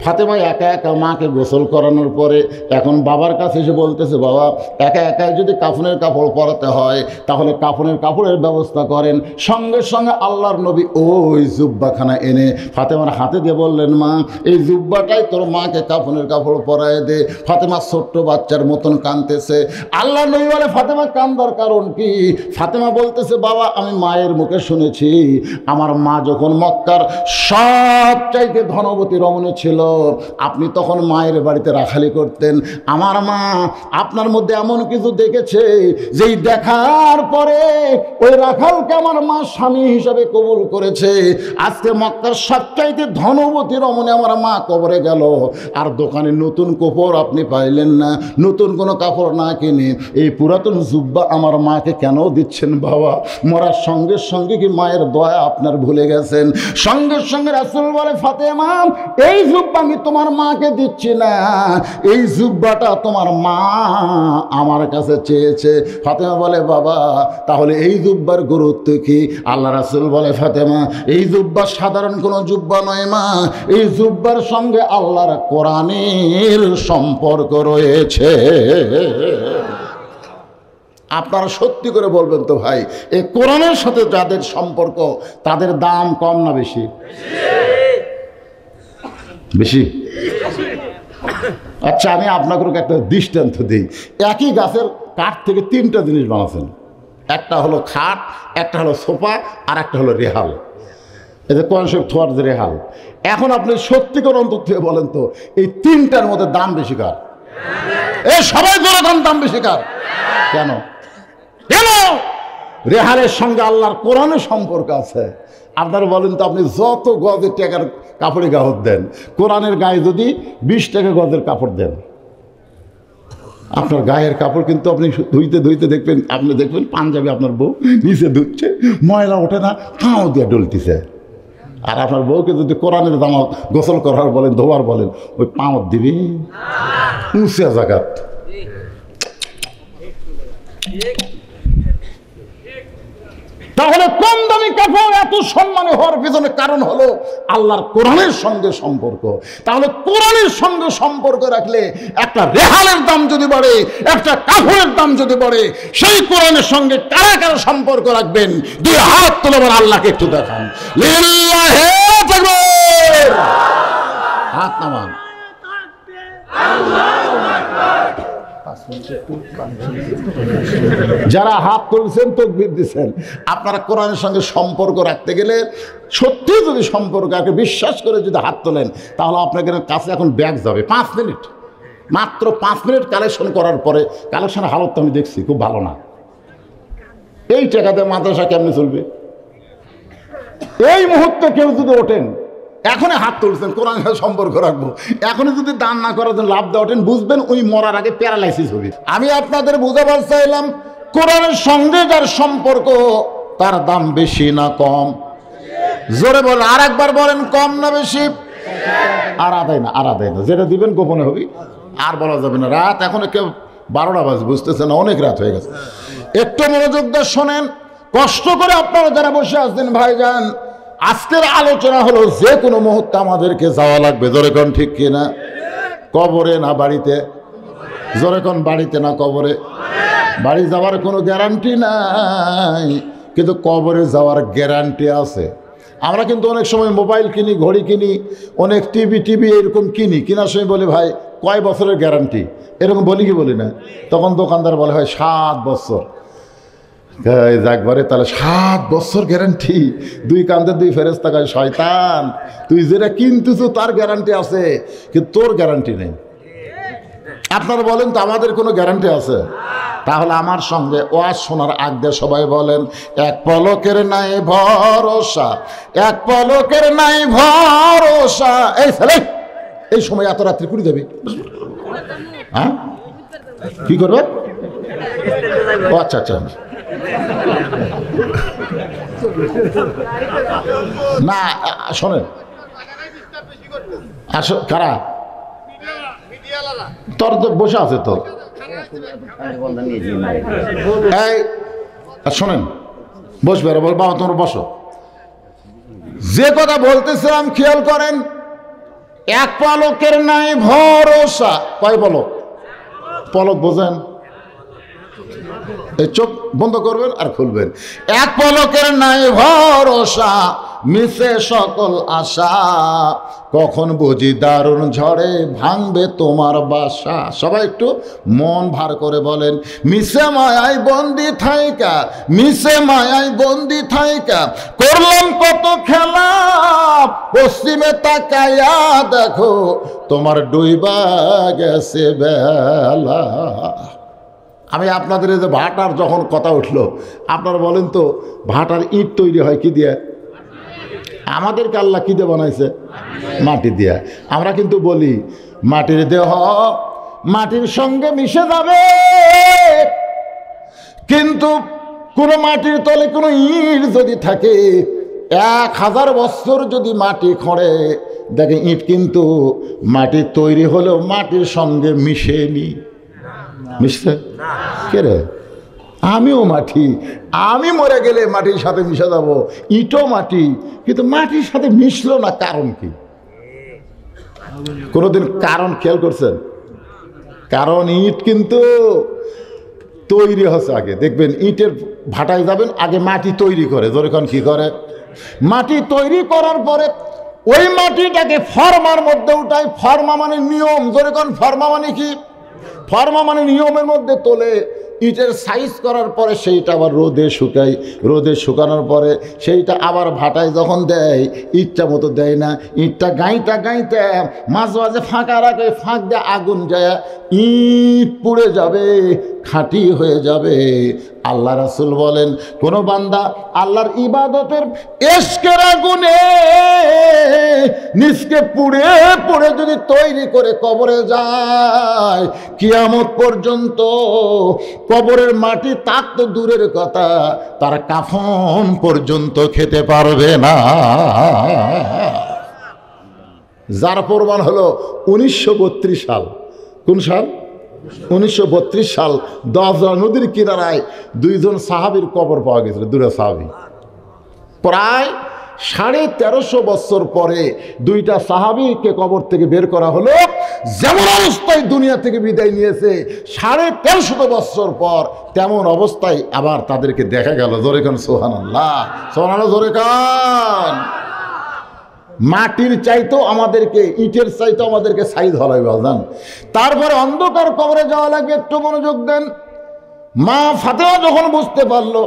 ফাতেমা একা একা মাকে গোসল করানোর পরে এখন বাবার কাছে এসে বলতেছে, বাবা একা একা যদি কাফনের কাপড় পরাতে হয় তাহলে কাফনের কাপড়ের ব্যবস্থা করেন। সঙ্গে সঙ্গে আল্লাহর নবী ওই জুব্বাখানা এনে ফাতেমার হাতে দিয়ে বললেন, মা এই জুব্বাটাই তোর মাকে কাফনের কাপড় পরায় দে। ফাতেমা ছোট্ট বাচ্চার মতন কাঁদতেছে। আল্লাহর নবী বলে, ফাতেমা কান্দার কারণ কি? ফাতেমা বলতেছে, বাবা আমি মায়ের মুখে শুনেছি আমার মা যখন মক্কার সবচাইতে ধনবতী রমণী ছিল, আপনি তখন মায়ের বাড়িতে রাখালি করতেন। আমার মা আপনার মধ্যে এমন কিছু দেখেছে, যেই দেখার পরে ওই রাখালকে আমার মা স্বামী হিসাবে কবুল করেছে। আজকে মক্কার সবচাইতে ধনবতী রমণী আমার মা কবরে গেল, আর দোকানে নতুন কাপড় আপনি পাইলেন না, নতুন কোনো কাপড় না কিনে এই পুরাতন জুব্বা আমার মাকে কেন দিচ্ছেন? বাবা মরার সঙ্গে সঙ্গে কি মায়ের দয়া আপনার ভুলে গেছেন? সঙ্গে সঙ্গে রাসূল বলে, ফাতেমা এই জুব্বা আমি তোমার মাকে দিচ্ছি না, এই জুব্বাটা তোমার মা আমার কাছে চেয়েছে। ফাতেমা বলে, বাবা তাহলে এই জুব্বার গুরুত্ব কি? আল্লাহ রাসূল বলে, ফাতেমা এই জুব্বা সাধারণ কোনো জুব্বা নয় মা, এই জুব্বার সঙ্গে আল্লাহর কোরআনের সম্পর্ক রয়েছে। আপনারা সত্যি করে বলবেন তো ভাই, এই কোরআনের সাথে যাদের সম্পর্ক তাদের দাম কম না বেশি? বেশি। আচ্ছা আমি আপনাকে একটা দৃষ্টান্ত দিই। একই গাছের কাঠ থেকে তিনটা জিনিস বানাচ্ছেন, একটা হলো খাট, একটা হলো সোফা, আর একটা হলো রেহাল। এই যে কনসেপ্ট থোয়ার যে রেহাল, এখন আপনি সত্যি করে অন্তর থেকে বলেন তো এই তিনটার মধ্যে দাম বেশি কার? এই সবাই ধরে দাম বেশি কার? কেন? কেন? রেহালের সঙ্গে আল্লাহর কোরআনের সম্পর্ক আছে। আপনারা বলেন তো, আপনি যত গজের টাকার কাপড়ে গাহত দেন, কোরআনের গায়ে যদি 20 টাকা গজের কাপড় দেন, আপনার গায়ের কাপড় কিন্তু আপনি ধুইতে ধুইতে দেখবেন, আপনি দেখবেন পাঞ্জাবি আপনার বউ নিচে ধুচ্ছে, ময়লা ওঠে না, পাও দিয়ে ডলতেছে। আর আপনার বউকে যদি কোরআনের দামা গোসল করার বলেন, ধোয়ার বলেন, ওই পাও দিবি উঁচা জায়গাত। তাহলে কম দামি কাপড় এত সম্মানে হওয়ার পিছনে কারণ হলো আল্লাহর কোরআনের সঙ্গে সম্পর্ক। তাহলে কোরআনের সঙ্গে সম্পর্ক রাখলে একটা রেহালের দাম যদি বাড়ে, একটা কাপড়ের দাম যদি বাড়ে, সেই কোরআনের সঙ্গে কারা কারা সম্পর্ক রাখবেন? দুই হাত তুলে আল্লাহকে একটু দেখান, লিল্লাহি তাকবীর, হাত নামান। যারা হাত তুলছেন তাকবীর দিচ্ছেন, আপনারা কোরআনের সঙ্গে সম্পর্ক রাখতে গেলে সত্যি যদি সম্পর্ক আগে বিশ্বাস করে যদি হাত তোলেন, তাহলে আপনাদের কাছে এখন ব্যাগ যাবে 5 মিনিট, মাত্র 5 মিনিট কালেকশন করার পরে কালেকশনের হালত তো আমি দেখছি খুব ভালো না। এই টাকাতে মাদ্রাসা কেমনি চলবে? এই মুহূর্তে কেউ যদি ওঠেন, এখনই হাত তুলছেন কোরআনের সাথে সম্পর্ক রাখবো, এখনই যদি দান না করার জন্য লাভ দেওয়া ওঠেন, বুঝবেন ওই মরার আগে প্যারালাইসিস হবে। আমি আপনাদের বুঝাবার চাইলাম কোরআনের সঙ্গে যার সম্পর্ক তার দাম বেশি না কম? জোরে বলেন, আর একবার বলেন, কম না বেশি? আর আদায় না, যেটা দিবেন গোপনে হবে, আর বলা যাবে না। রাত এখন কেউ 12টা বাজে, বুঝতেছে না, অনেক রাত হয়ে গেছে। একটু মনোযোগ দিয়ে শোনেন, কষ্ট করে আপনারা যারা বসে আছেন ভাইজান, আজকের আলোচনা হলো যে কোনো মুহূর্তে আমাদেরকে যাওয়া লাগবে। জোরে কোন ঠিক কিনা? কবরে না বাড়িতে? জোরে কোন বাড়িতে না কবরে? বাড়ি যাওয়ার কোনো গ্যারান্টি নাই, কিন্তু কবরে যাওয়ার গ্যারান্টি আছে। আমরা কিন্তু অনেক সময় মোবাইল কিনি, ঘড়ি কিনি, অনেক টিভি এরকম কিনি, কেনার সময় বলি ভাই কয় বছরের গ্যারান্টি, এরকম বলি কি বলি না? তখন দোকানদার বলে হয় 7 বছর। একবারে তাহলে 7 বছর গ্যারান্টি? 2 কান্দে 2 ফেরেশতা কয় শয়তান, তুই যেটা কিনতেছ তার গ্যারান্টি আছে, কিন্তু তোর গ্যারান্টি নেই। আপনারা বলেন তো আমাদের কোনো গ্যারান্টি আছে? তাহলে আমার সঙ্গে ওয়াজ শোনার আগে সবাই বলেন, এক পলকের নাই ভরসা, এক পলকের নাই ভরসা। এই ছেলে, এই সময় এত রাত্রি কুড়ি যাবি? হ্যাঁ, কি করবে? ও আচ্ছা, না শোনেন, কারা তোর তো বসে আছে তো, এই শোনেন, বসবে, বল বাবা তোমরা বসো। যে কথা বলতেছিলাম খেয়াল করেন, এক পলকের নাই ভরসা। কয় পলক? পলক বোঝেন? এই চোখ বন্ধ করবেন আর খুলবেন। এক পলকের নাই ভরসা, মিশে সকল আশা, কখন বুঝি দারুণ ঝড়ে ভাঙবে তোমার বাসা। সবাই একটু মন ভার করে বলেন, মিশে মায়াই বন্দি থাইকা, মিশে মায়াই বন্দি থাইকা, করলাম কত খেলা, পশ্চিমে তাকাইয়া দেখো তোমার ডুইবা গেছে বেলা। আমি আপনাদের এই যে ভাটার যখন কথা উঠলো, আপনারা বলেন তো ভাটার ইট তৈরি হয় কি দিয়ে? আমাদেরকে আল্লাহ কি দিয়ে বানাইছে? মাটি দিয়ে। আমরা কিন্তু বলি মাটির দেহ মাটির সঙ্গে মিশে যাবে, কিন্তু কোনো মাটির তলে কোনো ইট যদি থাকে, 1000 বছর যদি মাটি খড়ে, দেখে ইট কিন্তু মাটি তৈরি হলেও মাটির সঙ্গে মিশেনি। মিশছে কে রে? আমিও মাটি, আমি মরে গেলে মাটির সাথে মিশে যাব, ইটও মাটি, কিন্তু মাটির সাথে মিশলো না, কারণ কি? কোনোদিন কারণ খেয়াল করছেন? কারণ ইট কিন্তু তৈরি হচ্ছে আগে, দেখবেন ইটের ভাটায় যাবেন, আগে মাটি তৈরি করে। যখন কি করে? মাটি তৈরি করার পরে ওই মাটিটাকে ফর্মার মধ্যে উঠায়। ফর্মা মানে নিয়ম। যখন ফর্মা মানে কি? ফর্মা মানে নিয়মের মধ্যে তোলে, ইটের সাইজ করার পরে সেইটা আবার রোদে শুকায়, রোদে শুকানোর পরে সেইটা আবার ভাটায় যখন দেয়, ইটটা মতো দেয় না, ইটটা গাইতে গাইতে মাঝে মাঝে ফাঁকা রাখে, ফাঁক দিয়ে আগুন যায়, ইট পুড়ে যাবে, খাঁটি হয়ে যাবে। আল্লাহ রাসূল বলেন, কোন বান্দা আল্লাহর ইবাদতের ইশকের আগুনে নিজকে পুড়ে পুড়ে যদি তৈরি করে কবরে যায়, কিয়ামত পর্যন্ত কবরের মাটি তার তো দূরের কথা, তার কাফন পর্যন্ত খেতে পারবে না। যার প্রমাণ হলো 1932 সাল। কোন সাল? 1932 সাল দজরা নদীর কিনারায় 2জন সাহাবীর কবর পাওয়া গেছিল, 2টা সাহাবী। প্রায় 1350 বছর পরে 2টা সাহাবীকে কবর থেকে বের করা হলো। যেমন অবস্থায় দুনিয়া থেকে বিদায় নিয়েছে, 1350 বছর পর তেমন অবস্থায় আবার তাদেরকে দেখা গেল। জোরে কান সুবহানাল্লাহ, সুবহানাল্লাহ, জোরে কান। মাটির চাইতেও আমাদেরকে, ইটের চাইতেও আমাদেরকে ছাই ধরাই বাজান। তারপরে অন্ধকার কবরে যাওয়া লাগবে। একটু মনোযোগ দেন। মা ফাতেমা যখন বুঝতে পারলো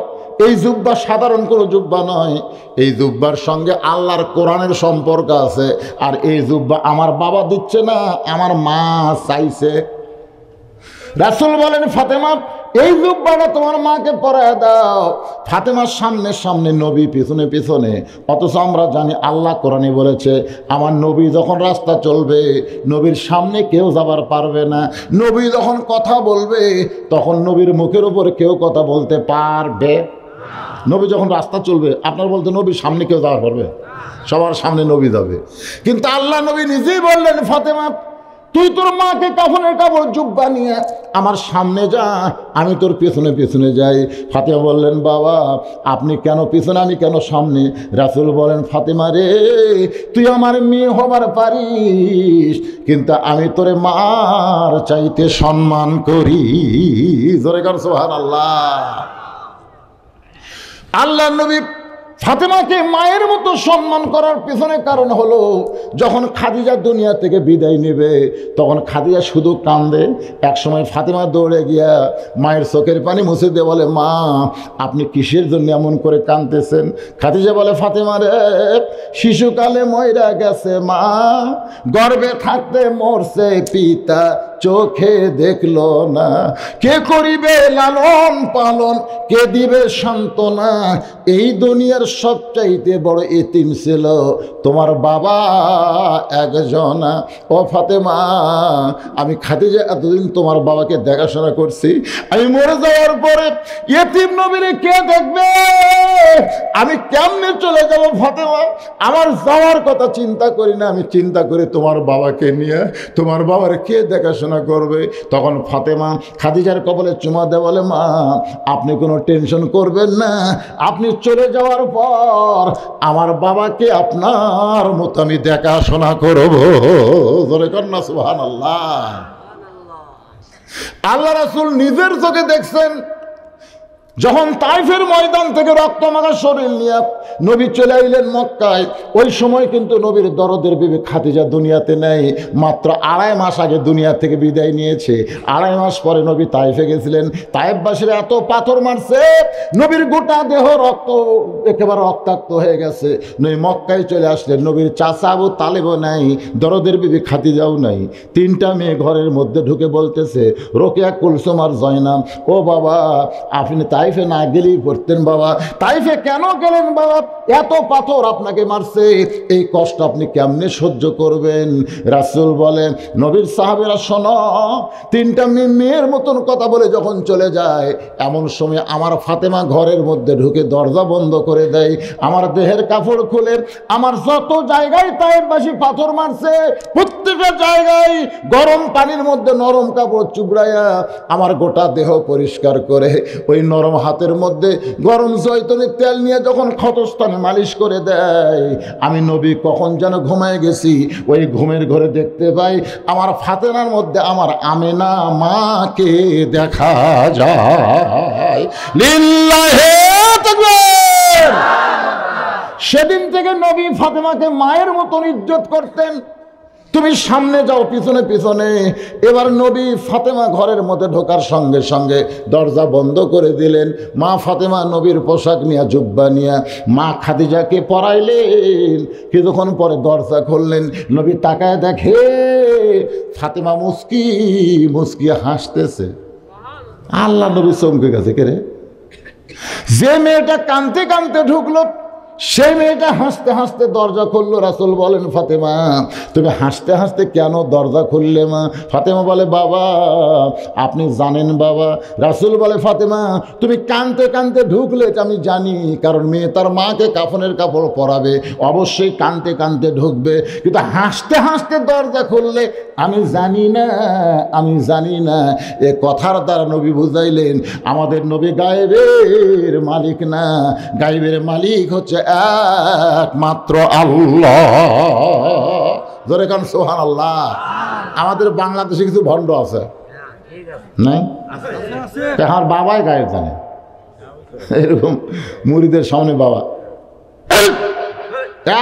এই জুব্বা সাধারণ কোনো জুব্বা নয়, এই জুব্বার সঙ্গে আল্লাহর কোরআনের সম্পর্ক আছে, আর এই জুব্বা আমার বাবা দিচ্ছে না, আমার মা চাইছে। রাসূল বলেন, ফাতেমা এই জুব্বাটা তোমার মাকে পরায় দাও। ফাতেমার সামনে সামনে, নবী পিছনে পিছনে। অথচ আমরা জানি আল্লাহ কোরআনে বলেছে, আমার নবী যখন রাস্তা চলবে, নবীর সামনে কেউ যাবার পারবে না। নবী যখন কথা বলবে, তখন নবীর মুখের উপর কেউ কথা বলতে পারবে। নবী যখন রাস্তা চলবে, আপনার বলতে নবীর সামনে কেউ যাওয়ার পারবে? সবার সামনে নবী যাবে। কিন্তু আল্লাহ নবী নিজেই বললেন, ফাতেমা তুই তোর মাকে কাফনের কাপড় জুব্বা নিয়ে আমার সামনে যা, আমি তোর পেছনে পেছনে যাই। ফাতেমা বললেন, বাবা আপনি কেন পিছনে, আমি কেন সামনে? রাসূল বলেন, ফাতেমা রে, তুই আমার মেয়ে হবার পারিস, কিন্তু আমি তোরে মার চাইতে সম্মান করি। জোরে কর সুবহানাল্লাহ। আল্লাহ নবী ফাতেমাকে মায়ের মতো সম্মান করার পেছনে কারণ হলো, যখন খাদিজা দুনিয়া থেকে বিদায় নেবে, তখন খাদিজা শুধু কান্দে। একসময় ফাতেমা দৌড়ে গিয়া মায়ের চোখের পানি মুছে দিয়ে বলে, মা আপনি কিসের জন্য এমন করে কাঁদতেছেন? খাদিজা বলে, ফাতেমা রে, শিশুকালে মইরা গেছে মা, গর্ভে থাকতে মরছে পিতা, চোখে দেখলো না, কে করিবে লালন পালন, কে দিবে সান্ত্বনা, এই দুনিয়ার সবচাইতে বড় এতিম ছিল তোমার বাবা একজনা। ও ফাতেমা, আমি খাদিজা এতদিন তোমার বাবাকে দেখাশোনা করছি, আমি মরে যাওয়ার পরে এতিম নবীরে কে দেখবে? আমি কেমনে চলে যাব ফাতেমা? আমার যাওয়ার কথা চিন্তা করি না, আমি চিন্তা করি তোমার বাবাকে নিয়ে, তোমার বাবার কে দেখাশোনা করবে? তখন ফাতেমা খাদিজার কপালে চুমা দেয়, বলে, মা আপনি কোনো টেনশন করবেন না, আপনি চলে যাওয়ার পর আমার বাবাকে আপনার মতো আমি দেখাশোনা করবো। জোরে কন্যা সুবহানাল্লাহ। আল্লাহ রাসূল নিজের চোখে দেখছেন, যখন তাইফের ময়দান থেকে রক্তমাখা শরীর নিয়ে নবী চলে আইলেন মক্কায়, ওই সময় কিন্তু নবীর দরদের বিবি খাদিজা দুনিয়াতে নেই। মাত্র 2.5 মাস আগে দুনিয়া থেকে বিদায় নিয়েছে। 2.5 মাস পরে নবী তাইফে গেছিলেন। তাইফবাসীরা এত পাথর মারছে, নবীর গোটা দেহ রক্ত একেবারে রক্তাক্ত হয়ে গেছে। নবী মক্কায় চলে আসলেন। নবীর চাচা আবু তালেবও নাই, দরদের বিবি খাদিজাও নাই। 3টা মেয়ে ঘরের মধ্যে ঢুকে বলতেছে, রোকেয়া, কুলসুম আর জয়নাব, ও বাবা আপনি তাইফে না গেলেই পড়তেন বাবা। তাইফে কেন গেলেন বাবা? এত পাথর আপনাকে মারছে, এই কষ্ট আপনি কেমনে সহ্য করবেন? রাসূল বলেন, নবীর সাহাবেরা শোনো, 3টা মেয়ের মতন কথা বলে যখন চলে যায়, এমন সময় আমার ফাতেমা ঘরের মধ্যে ঢুকে দরজা বন্ধ করে দেয়, আমার দেহের কাপড় খুলে আমার যত জায়গায় তাইফবাসী পাথর মারছে প্রত্যেকটা জায়গায় গরম পানির মধ্যে নরম কাপড় চুবড়াইয়া আমার গোটা দেহ পরিষ্কার করে ওই নরম হাতের মধ্যে গরম জয়তুনের তেল নিয়ে যখন ক্ষতস্থানে মালিশ করে দেয়, আমি নবী কখন যেন ঘুমায় গেছি, ওই ঘুমের ঘরে দেখতে পাই আমার ফাতেমার মধ্যে আমার আমেনা মাকে দেখা যায়। লিল্লাহি তাকবীর। সেদিন থেকে নবী ফাতেমাকে মায়ের মতন ইজ্জত করতেন। তুমি সামনে যাও, পিছনে পিছনে। এবার নবী ফাতেমা ঘরের মধ্যে ঢোকার সঙ্গে সঙ্গে দরজা বন্ধ করে দিলেন। মা ফাতেমা নবীর পোশাক নিয়ে, জুব্বা নিয়ে মা খাদিজাকে পরাইলেন। কিছুক্ষণ পরে দরজা খুললেন, নবী তাকায় দেখে ফাতেমা মুস্কি মুস্কি হাসতেছে। আল্লাহ নবী চমকে গেছে, কে রে? যে মেয়েটা কাঁদতে কাঁদতে ঢুকলো, সেই মেয়েটা হাসতে হাসতে দরজা খুললো। রাসূল বলেন, ফাতেমা তুমি হাসতে হাসতে কেন দরজা খুললে মা? ফাতেমা বলে, বাবা আপনি জানেন বাবা। রাসূল বলে, ফাতেমা তুমি কাঁদতে কাঁদতে ঢুকলে আমি জানি, কারণ মেয়ে তার মাকে কাফনের কাপড় পরাবে, অবশ্যই কাঁদতে কাঁদতে ঢুকবে, কিন্তু হাসতে হাসতে দরজা খুললে আমি জানি না, আমি জানি না। এ কথার দ্বারা নবী বুঝাইলেন, আমাদের নবী গায়েবের মালিক না, গায়েবের মালিক হচ্ছে একমাত্র আল্লাহ। জোরে কান সুবহানাল্লাহ। আমাদের বাংলাদেশে কিছু ভণ্ড আছে, নাই? আমার বাবাই গায়েব জানে, এরকম মুরিদের সামনে বাবা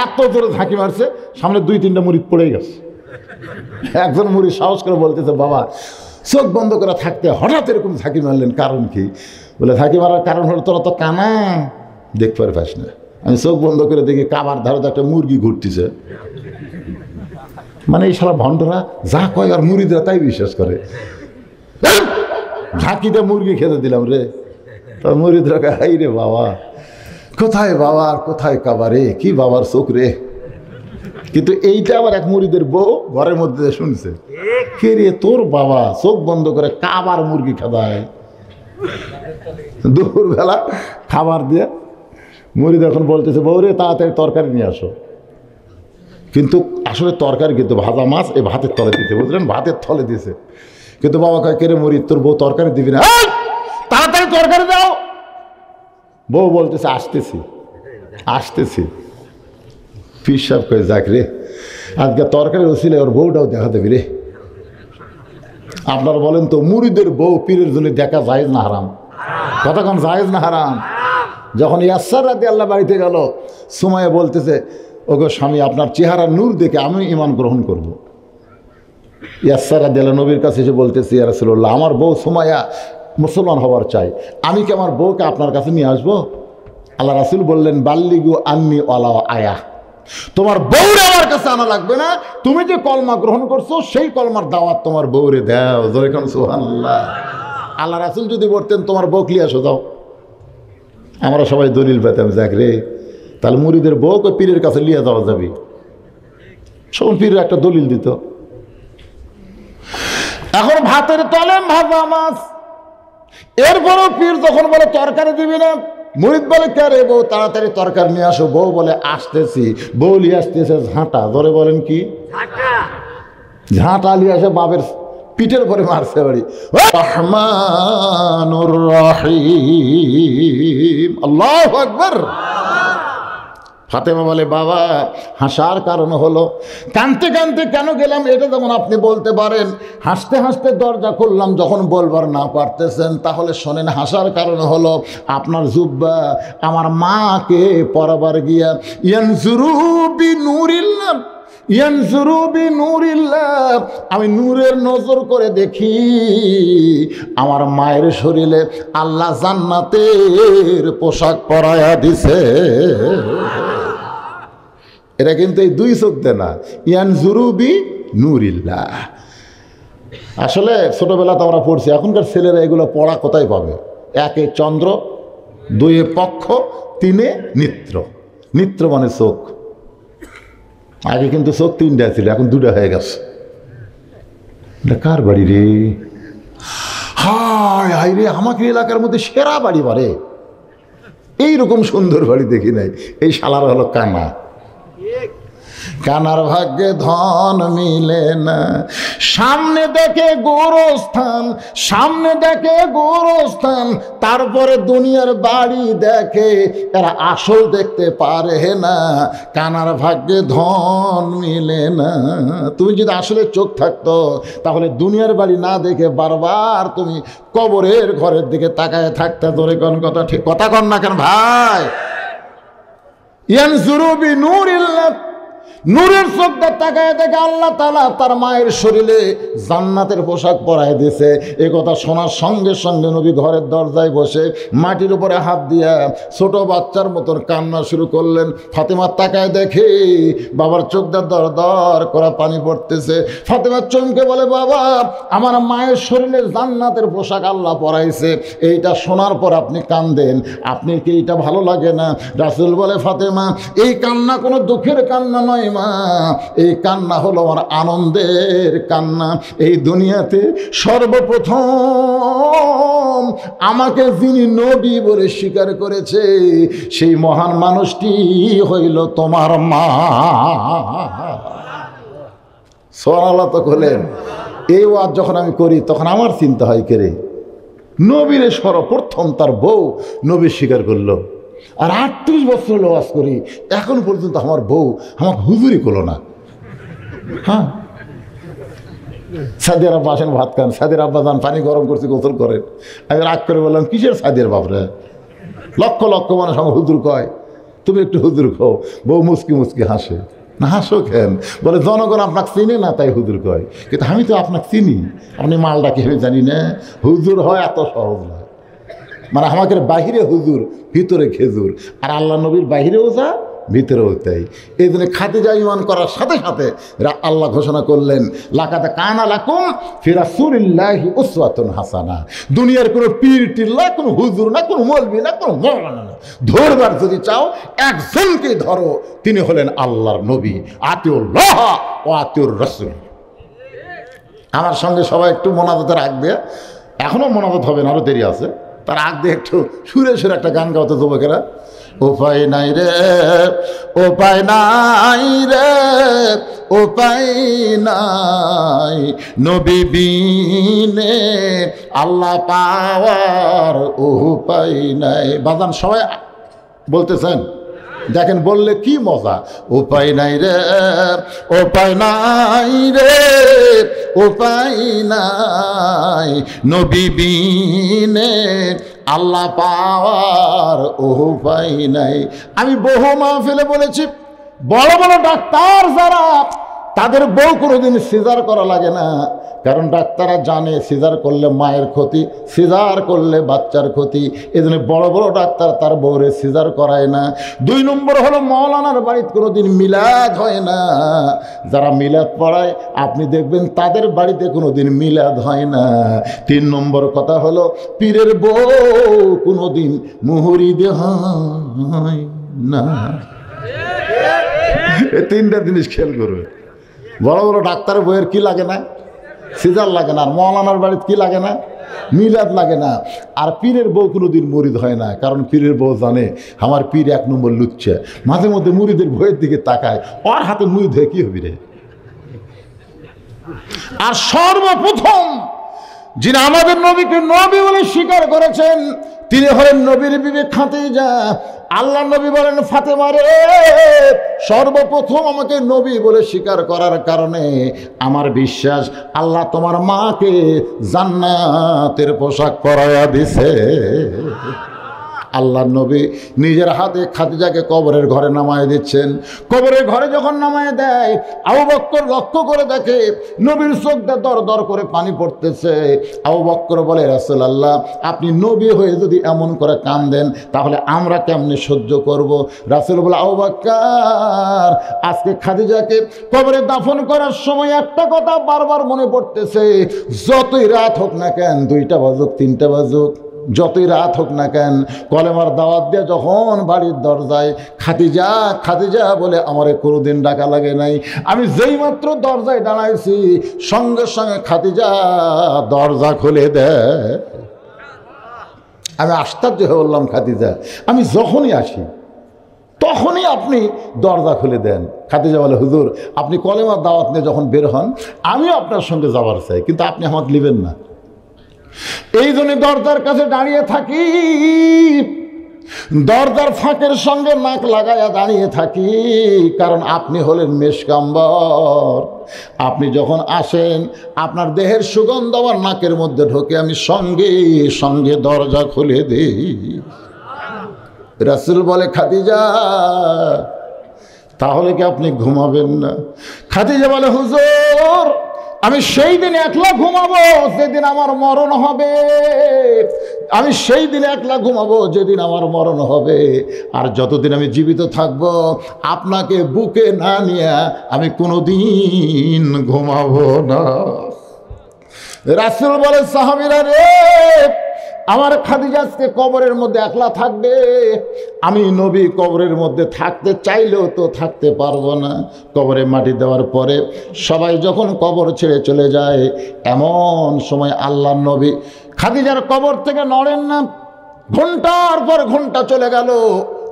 এত জোরে ঝাঁকি মারছে, সামনে 2-3টা মুরিদ পড়ে গেছে। একজন মুরিদ সাহস করে বলতেছে, বাবা চোখ বন্ধ করে থাকতে হঠাৎ এরকম ঝাঁকি মারলেন, কারণ কি? বলে ঝাঁকি মারার কারণ হলো তোরা তো কানা, দেখতে পাস না। আমি চোখ বন্ধ করে দেখি কাবার ধারে একটা মুরগি ঘুরতেছে। মানে এই শালা ভণ্ডরা যা কয় আর মুরিদরা তাই বিশ্বাস করে। ঝাঁকিতে মুরগি খেতে দিলাম রে, তার মুরিদরা হাই রে বাবা, কোথায় বাবা আর কোথায় কাবারে, কি বাবার চোখ রে। কিন্তু এইটা আবার এক মুরিদের বউ ঘরের মধ্যে শুনছে, কে রে তোর বাবা চোখ বন্ধ করে কাবার মুরগি খাওয়ায়। দুপুরবেলা খাবার দিয়ে মুরিদ এখন বলতেছে, বউ রে তাড়াতাড়ি তরকারি নিয়ে আসো। কিন্তু আসলে তরকারি কিন্তু ভাজা মাছ এই ভাতের তলে দিতে, বুঝলেন, ভাতের তলে দিয়েছে। কিন্তু বাবা কয়, কে রে মুরিদ তোর বউ তরকারি দিবি না, তাড়াতাড়ি তরকারি দাও। বউ বলতেছে, আসতেছি আসতেছি। পীর সাহেব কয়ে, যাক রে আজকে তরকারি রসিলে ওর বউটাও দেখা দেবি রে। আপনারা বলেন তো, মুরিদের বউ পীরের জন্য দেখা জায়েজ না হারাম? কথা কম, জায়েজ না হারাম? যখন ইয়াসসার রাদিয়াল্লাহু বাড়িতে গেল, সুমাইয়া বলতেছে, ওগো স্বামী আপনার চেহারার নূর দেখে আমি ঈমান গ্রহণ করব। ইয়াসসার রাদিয়াল্লাহু নবীর কাছে এসে বলতেছে, ইয়া রাসূলুল্লাহ আমার বউ সুমাইয়া মুসলমান হওয়ার চাই, আমি কি আমার বউকে আপনার কাছে নিয়ে আসবো? আল্লাহ রাসূল বললেন, বাল্লিগু আন্নি ওয়ালা আয়া, তোমার বউরে আমার কাছে আনা লাগবে না, তুমি যে কলমা গ্রহণ করছো সেই কলমার দাওয়াত তোমার বউরে দাও। জোরে কোন সুবহানাল্লাহ। আল্লাহ রাসূল যদি বলতেন তোমার বউ লিয়ে আসো দাও, আমরা সবাই দলিল পেতাম, যাক রে তাহলে মুরিদের বউকে পীরের কাছে লিয়ে যাওয়া যাবে। সব পীরের একটা দলিল দিত। এখন ভাতের তলে ভাজা মাছ, এরপরও পীর যখন বলে তরকারি দিবি না, মুরিদ বলে, কে রে বউ তাড়াতাড়ি তরকারি নিয়ে আসো। বউ বলে, আসতেছি। বউ নিয়ে আসতেছে ঝাঁটা, ধরে বলেন কি ঝাঁটা নিয়ে আসে বাবের পিঠের পরে মারছে বাড়ি। রহমানুর রহিম, আল্লাহু আকবার। ফাতেমা বলে, বাবা হাসার কারণ হলো, কানতে কানতে কেন গেলাম এটা যেমন আপনি বলতে পারেন, হাসতে হাসতে দরজা খুললাম যখন বলবার না পারতেছেন, তাহলে শোনেন হাসার কারণ হলো আপনার জুব্বা আমার মাকে পরাবার গিয়া ইয়ানজুরু বিনুরিল্লাহ, ইয়ানজুরু বিনুরিল্লাহ, আমি নূরের নজর করে দেখি আমার মায়ের শরীরে আল্লাহ জান্নাতের পোশাক পরায়া দিছে। এটা কিন্তু এই দুই চোখ দে না, ইয়ানজুরু বিনুরিল্লাহ। আসলে ছোটবেলা তো আমরা পড়ছি, এখনকার ছেলেরা এগুলো পড়া কোথায় পাবে? একে চন্দ্র, দুয়ে পক্ষ, তিনে নিত্র। নিত্র মানে চোখ। আগে কিন্তু চোখ 3টা ছিল, এখন 2টা হয়ে গেছে। এটা কার বাড়ি রে? হায় হায় রে, আমাকে এলাকার মধ্যে সেরা বাড়ি বারে, এইরকম সুন্দর বাড়ি দেখি নাই। এই শালার হলো কানা। কানার ভাগ্যে ধন মিলে না, সামনে দেখে গোরস্থান, সামনে দেখে গোরস্থান, তারপরে দুনিয়ার বাড়ি দেখে, এরা আসল দেখতে পারে না। কানার ভাগ্যে ধন মিলে না। তুমি যদি আসলে চোখ থাকতো তাহলে দুনিয়ার বাড়ি না দেখে বারবার তুমি কবরের ঘরের দিকে তাকায় থাকতে। তোরে কোন কথা ঠিক কথা কন না কেন ভাই? ইয়ানজুরু বিনুরিল্লাহ, নূরের চোখটা তাকায় দেখে আল্লাহ তাআলা তার মায়ের শরীরে জান্নাতের পোশাক পরায় দিয়েছে। এ কথা শোনার সঙ্গে সঙ্গে নবী ঘরের দরজায় বসে মাটির উপরে হাত দিয়া ছোট বাচ্চার মতন কান্না শুরু করলেন। ফাতেমা তাকায় দেখে বাবার চোখটা দর দর করা পানি পড়তেছে। ফাতেমা চমকে বলে, বাবা আমার মায়ের শরীরে জান্নাতের পোশাক আল্লাহ পরাইছে, এইটা শোনার পর আপনি কান্দেন, আপনি কি এইটা ভালো লাগে না? রাসূল বলে, ফাতেমা এই কান্না কোনো দুঃখের কান্না নয় মা, এই কান্না হলো আমার আনন্দের কান্না। এই দুনিয়াতে সর্বপ্রথম আমাকে যিনি নবী বলে স্বীকার করেছে সেই মহান মানুষটি হইল তোমার মা। সুবহানাল্লাহ তো বলেন। এই ওয়াজ যখন আমি করি তখন আমার চিন্তা হয়, কে রে নবীরে সর্বপ্রথম তার বউ নবী স্বীকার করলো, আর 38 বছর ওয়াজ করি এখন পর্যন্ত আমার বউ আমাকে হুজুরি করলো না। হ্যাঁ, সাদিয়ার আব্বা আসেন ভাত খান, সাদিয়ার আব্বা যান পানি গরম করছি গোসল করেন। আমি রাগ করে বললাম, কিসের সাদিয়ার বাপরে, লক্ষ লক্ষ মানুষ আমার হুজুর কয়, তুমি একটু হুজুর খাও। বউ মুচকি মুচকি হাসে। না হাসো কেন? বলে জনগণ আপনাকে চিনে না তাই হুজুর কয়। কিন্তু আমি তো আপনাকে চিনি, আপনি মালটা কেউ জানি না। হুজুর হয় এত সহজ নয়। মানে আমাদের বাহিরে হুজুর, ভিতরে খেজুর। আর আল্লাহ নবীর বাহিরেও যা, ভিতরেও তাই। এই জন্য খাদিজা ঈমান করার সাথে সাথে আল্লাহ ঘোষণা করলেন, লাকাদ কানা লাকুম ফি রাসূলিল্লাহি উসওয়াতুন হাসানা। দুনিয়ার কোনো পীর টিল্লা, কোনো হুজুর না, কোনো মৌলবি না, কোনো মাওলানা না, ধরবার যদি চাও একজনকে ধরো, তিনি হলেন আল্লাহর নবী। আতিউল্লাহ ওয়া আতিউর রাসূল। আমার সঙ্গে সবাই একটু মোনাজাতে রাখবে। এখনও মোনাজাত হবে না, আরও দেরি আছে। তার আগ দিয়ে একটু সুরে সুরে একটা গান গাওতে যুবকেরা। উপায় নাই রে, উপায় নাই রে, উপায় নাই নবী বিনে আল্লাহ পাওয়ার উপায় নাই। বাজান সবাই বলতেছেন, দেখেন বললে কি মজা। উপায় নাই রে, উপায় নাই রে, উপায় নাই নবী বিনে আল্লাহ পাওয়ার উপায় নাই। আমি বহু মাহফিলে বলেছি, বড় বড় ডাক্তার যারা, তাদের বউ কোনোদিন সিজার করা লাগে না। কারণ ডাক্তাররা জানে সিজার করলে মায়ের ক্ষতি, সিজার করলে বাচ্চার ক্ষতি। এই জন্য বড় বড় ডাক্তার তার বউরে সিজার করায় না। 2 নম্বর হলো মৌলানার বাড়িতে কোনোদিন মিলাদ হয় না। যারা মিলাদ পড়ায় আপনি দেখবেন তাদের বাড়িতে কোনোদিন মিলাদ হয় না। 3 নম্বর কথা হলো পীরের বউ কোনোদিন মুহুরিদ হয় না। এই 3টা জিনিস খেয়াল করবে। বড় বড় ডাক্তারের বইয়ের কি লাগে না? সিজার লাগে না। আর মৌলানার বাড়িতে কি লাগে না? মিলাদ লাগে না। আর পীরের বউ কোনোদিন মুরিদ হয় না। কারণ পীরের বউ জানে আমার পীর 1 নম্বর লুচ্ছে। মাঝে মধ্যে মুরিদের বইয়ের দিকে তাকায়, ওর হাতে মুড়ি ধুয়ে কি হবি রে। আর সর্বপ্রথম যিনি আমাদের নবীকে নবী বলে স্বীকার করেছেন, তিনি হলেন নবীর বিবি খাদিজা। আল্লাহ নবী বলেন, ফাতেমা রে, সর্বপ্রথম আমাকে নবী বলে স্বীকার করার কারণে আমার বিশ্বাস আল্লাহ তোমার মাকে জান্নাতের পোশাক পরাইয়া দিছে। আল্লাহ নবী নিজের হাতে খাদিজাকে কবরের ঘরে নামায় দিচ্ছেন। কবরের ঘরে যখন নামায় দেয়, আবু বকর লক্ষ্য করে দেখে নবীর চোখটা দর দর করে পানি পড়তেছে। আবু বকর বলে, রাসূলুল্লাহ, আপনি নবী হয়ে যদি এমন করে কাঁদেন তাহলে আমরা কেমনে সহ্য করব? রাসূল বলে, আবু বকর, আজকে খাদিজাকে কবরে দাফন করার সময় একটা কথা বারবার মনে পড়তেছে, যতই রাত হোক না কেন, 2টা বাজুক 3টা বাজুক, যতই রাত হোক না কেন, কলেমার দাওয়াত দিয়ে যখন বাড়ির দরজায় খাদিজা খাদিজা বলে আমারে কোনোদিন ডাকা লাগে নাই। আমি যেই মাত্র দরজায় দাঁড়াইছি সঙ্গে সঙ্গে খাদিজা দরজা খুলে দেয়। আমি আশ্চর্য হয়ে বললাম, খাদিজা, আমি যখনই আসি তখনই আপনি দরজা খুলে দেন। খাদিজা বলে, হুজুর, আপনি কলেমার দাওয়াত নিয়ে যখন বের হন আমিও আপনার সঙ্গে যাবার চাই, কিন্তু আপনি আমাকে নেবেন না। এই জন্য দরজার কাছে দাঁড়িয়ে থাকি, দরজার ফাঁকের সঙ্গে নাক লাগাইয়া দাঁড়িয়ে থাকি, কারণ আপনি হলেন মেশকাম্বর। আপনি যখন আসেন আপনার দেহের সুগন্ধ আমার নাকের মধ্যে ঢোকে, আমি সঙ্গে সঙ্গে দরজা খুলে দিই। রাসূল বলে, খাদিজা, তাহলে কি আপনি ঘুমাবেন না? খাদিজা বলে, হুজুর, আমি সেই দিন একলা ঘুমাবো যেদিন আমার মরণ হবে। আমি সেই দিন একলা ঘুমাবো যেদিন আমার মরণ হবে। আর যতদিন আমি জীবিত থাকবো আপনাকে বুকে না নিয়ে আমি কোনোদিন ঘুমাবো না। রাসূল বলে, সাহাবীরা রে, আমার খাদিজা আজকে কবরের মধ্যে একলা থাকবে। আমি নবী কবরের মধ্যে থাকতে চাইলেও তো থাকতে পারবো না। কবরে মাটি দেওয়ার পরে সবাই যখন কবর ছেড়ে চলে যায়, এমন সময় আল্লাহর নবী খাদিজার কবর থেকে নড়েন না। ঘন্টার পর ঘন্টা চলে গেল,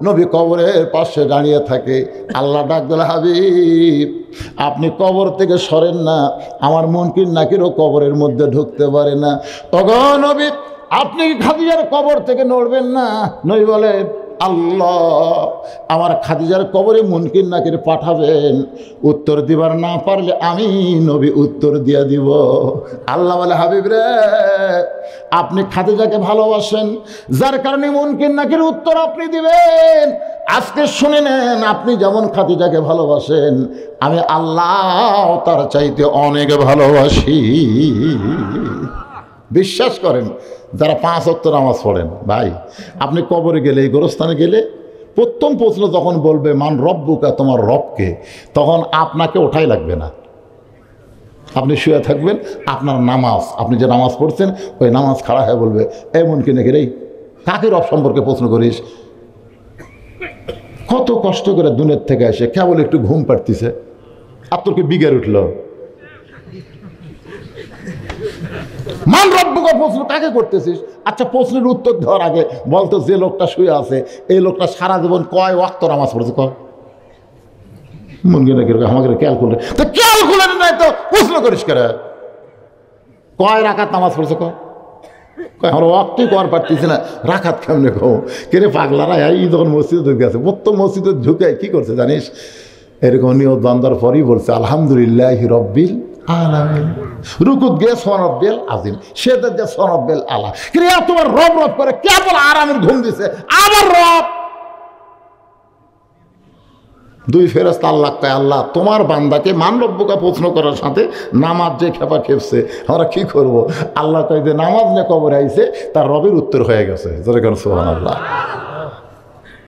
নবী কবরের পাশে দাঁড়িয়ে থাকে। আল্লাহ ডাক দিল, হাবিব, আপনি কবর থেকে সরেন না, আমার মুনকির নাকিরও কবরের মধ্যে ঢুকতে পারে না। তখন নবী, আপনি খাদিজার কবর থেকে নড়বেন না? নবী বলে, আল্লাহ আমার খাদিজার কবরে মুনকির নাকির পাঠাবেন, উত্তর দিবার না পারলে আমি নবী উত্তর দিয়ে দিব। আল্লাহ বলে হাবিব রে, আপনি খাদিজাকে ভালোবাসেন, যার কারণে মুনকির নাকির উত্তর আপনি দিবেন। আজকে শুনে নেন, আপনি যেমন খাদিজাকে ভালোবাসেন, আমি আল্লাহ তার চাইতে অনেক ভালোবাসি। বিশ্বাস করেন যারা 5 ওয়াক্ত নামাজ পড়েন, ভাই আপনি কবরে গেলে, এই গোরস্থানে গেলে প্রথম প্রশ্ন যখন বলবে মান রব্বুকা, তোমার রবকে, তখন আপনাকে ওঠাই লাগবে না। আপনি শুয়ে থাকবেন, আপনার নামাজ, আপনি যে নামাজ পড়ছেন ওই নামাজ খাড়া হয়ে বলবে এমন কি নাকি রে, কাকে রব সম্পর্কে প্রশ্ন করিস? কত কষ্ট করে দুনিয়ার থেকে এসে কেবল একটু ঘুম পাড়তিছে, আর তোর কি বিগের উঠল? মান রব্বুকা প্রশ্ন কাকে করতেছিস? আচ্ছা, প্রশ্নের উত্তর দেওয়ার আগে বলতো, যে লোকটা শুয়ে আছে এই লোকটা সারা জীবন কয় ওয়াক্ত নামাজ পড়েছে? কয় মনকে নাকি আমাকে ক্যালকুলেট, তো ক্যালকুলেট নাই তো প্রশ্ন করিস করে কয় রাকাত নামাজ পড়েছে? কয় আমার ওয়াক্তই কর পারতেছি না, রাখাত কেমনে কো কেরে পাগলারা। এই যখন মসজিদে গেছে, প্রথম মসজিদে ঢুকে কি করছে জানিস? এরকম নিয়ত বান্দার পরই বলছে আলহামদুলিল্লাহ রব্বিল আলামিন, রুকুত গিয়ে সনব্বেল আজিম, সেটা যে সনব্বেল আলা। ক্রিয়া তোমার রব রব করে কেবল আরামের ঘুম দিছে, আবার রব। দুই ফেরেশতা আল্লাহ কয়, আল্লাহ তোমার বান্দাকে মান রব্বুকা প্রশ্ন করার সাথে নামাজ যে খেপা খেপছে, আমরা কি করব? আল্লাহ কয় যে নামাজ নিয়ে কবরে আইছে, তার রবের উত্তর হয়ে গেছে। সুবহানাল্লাহ।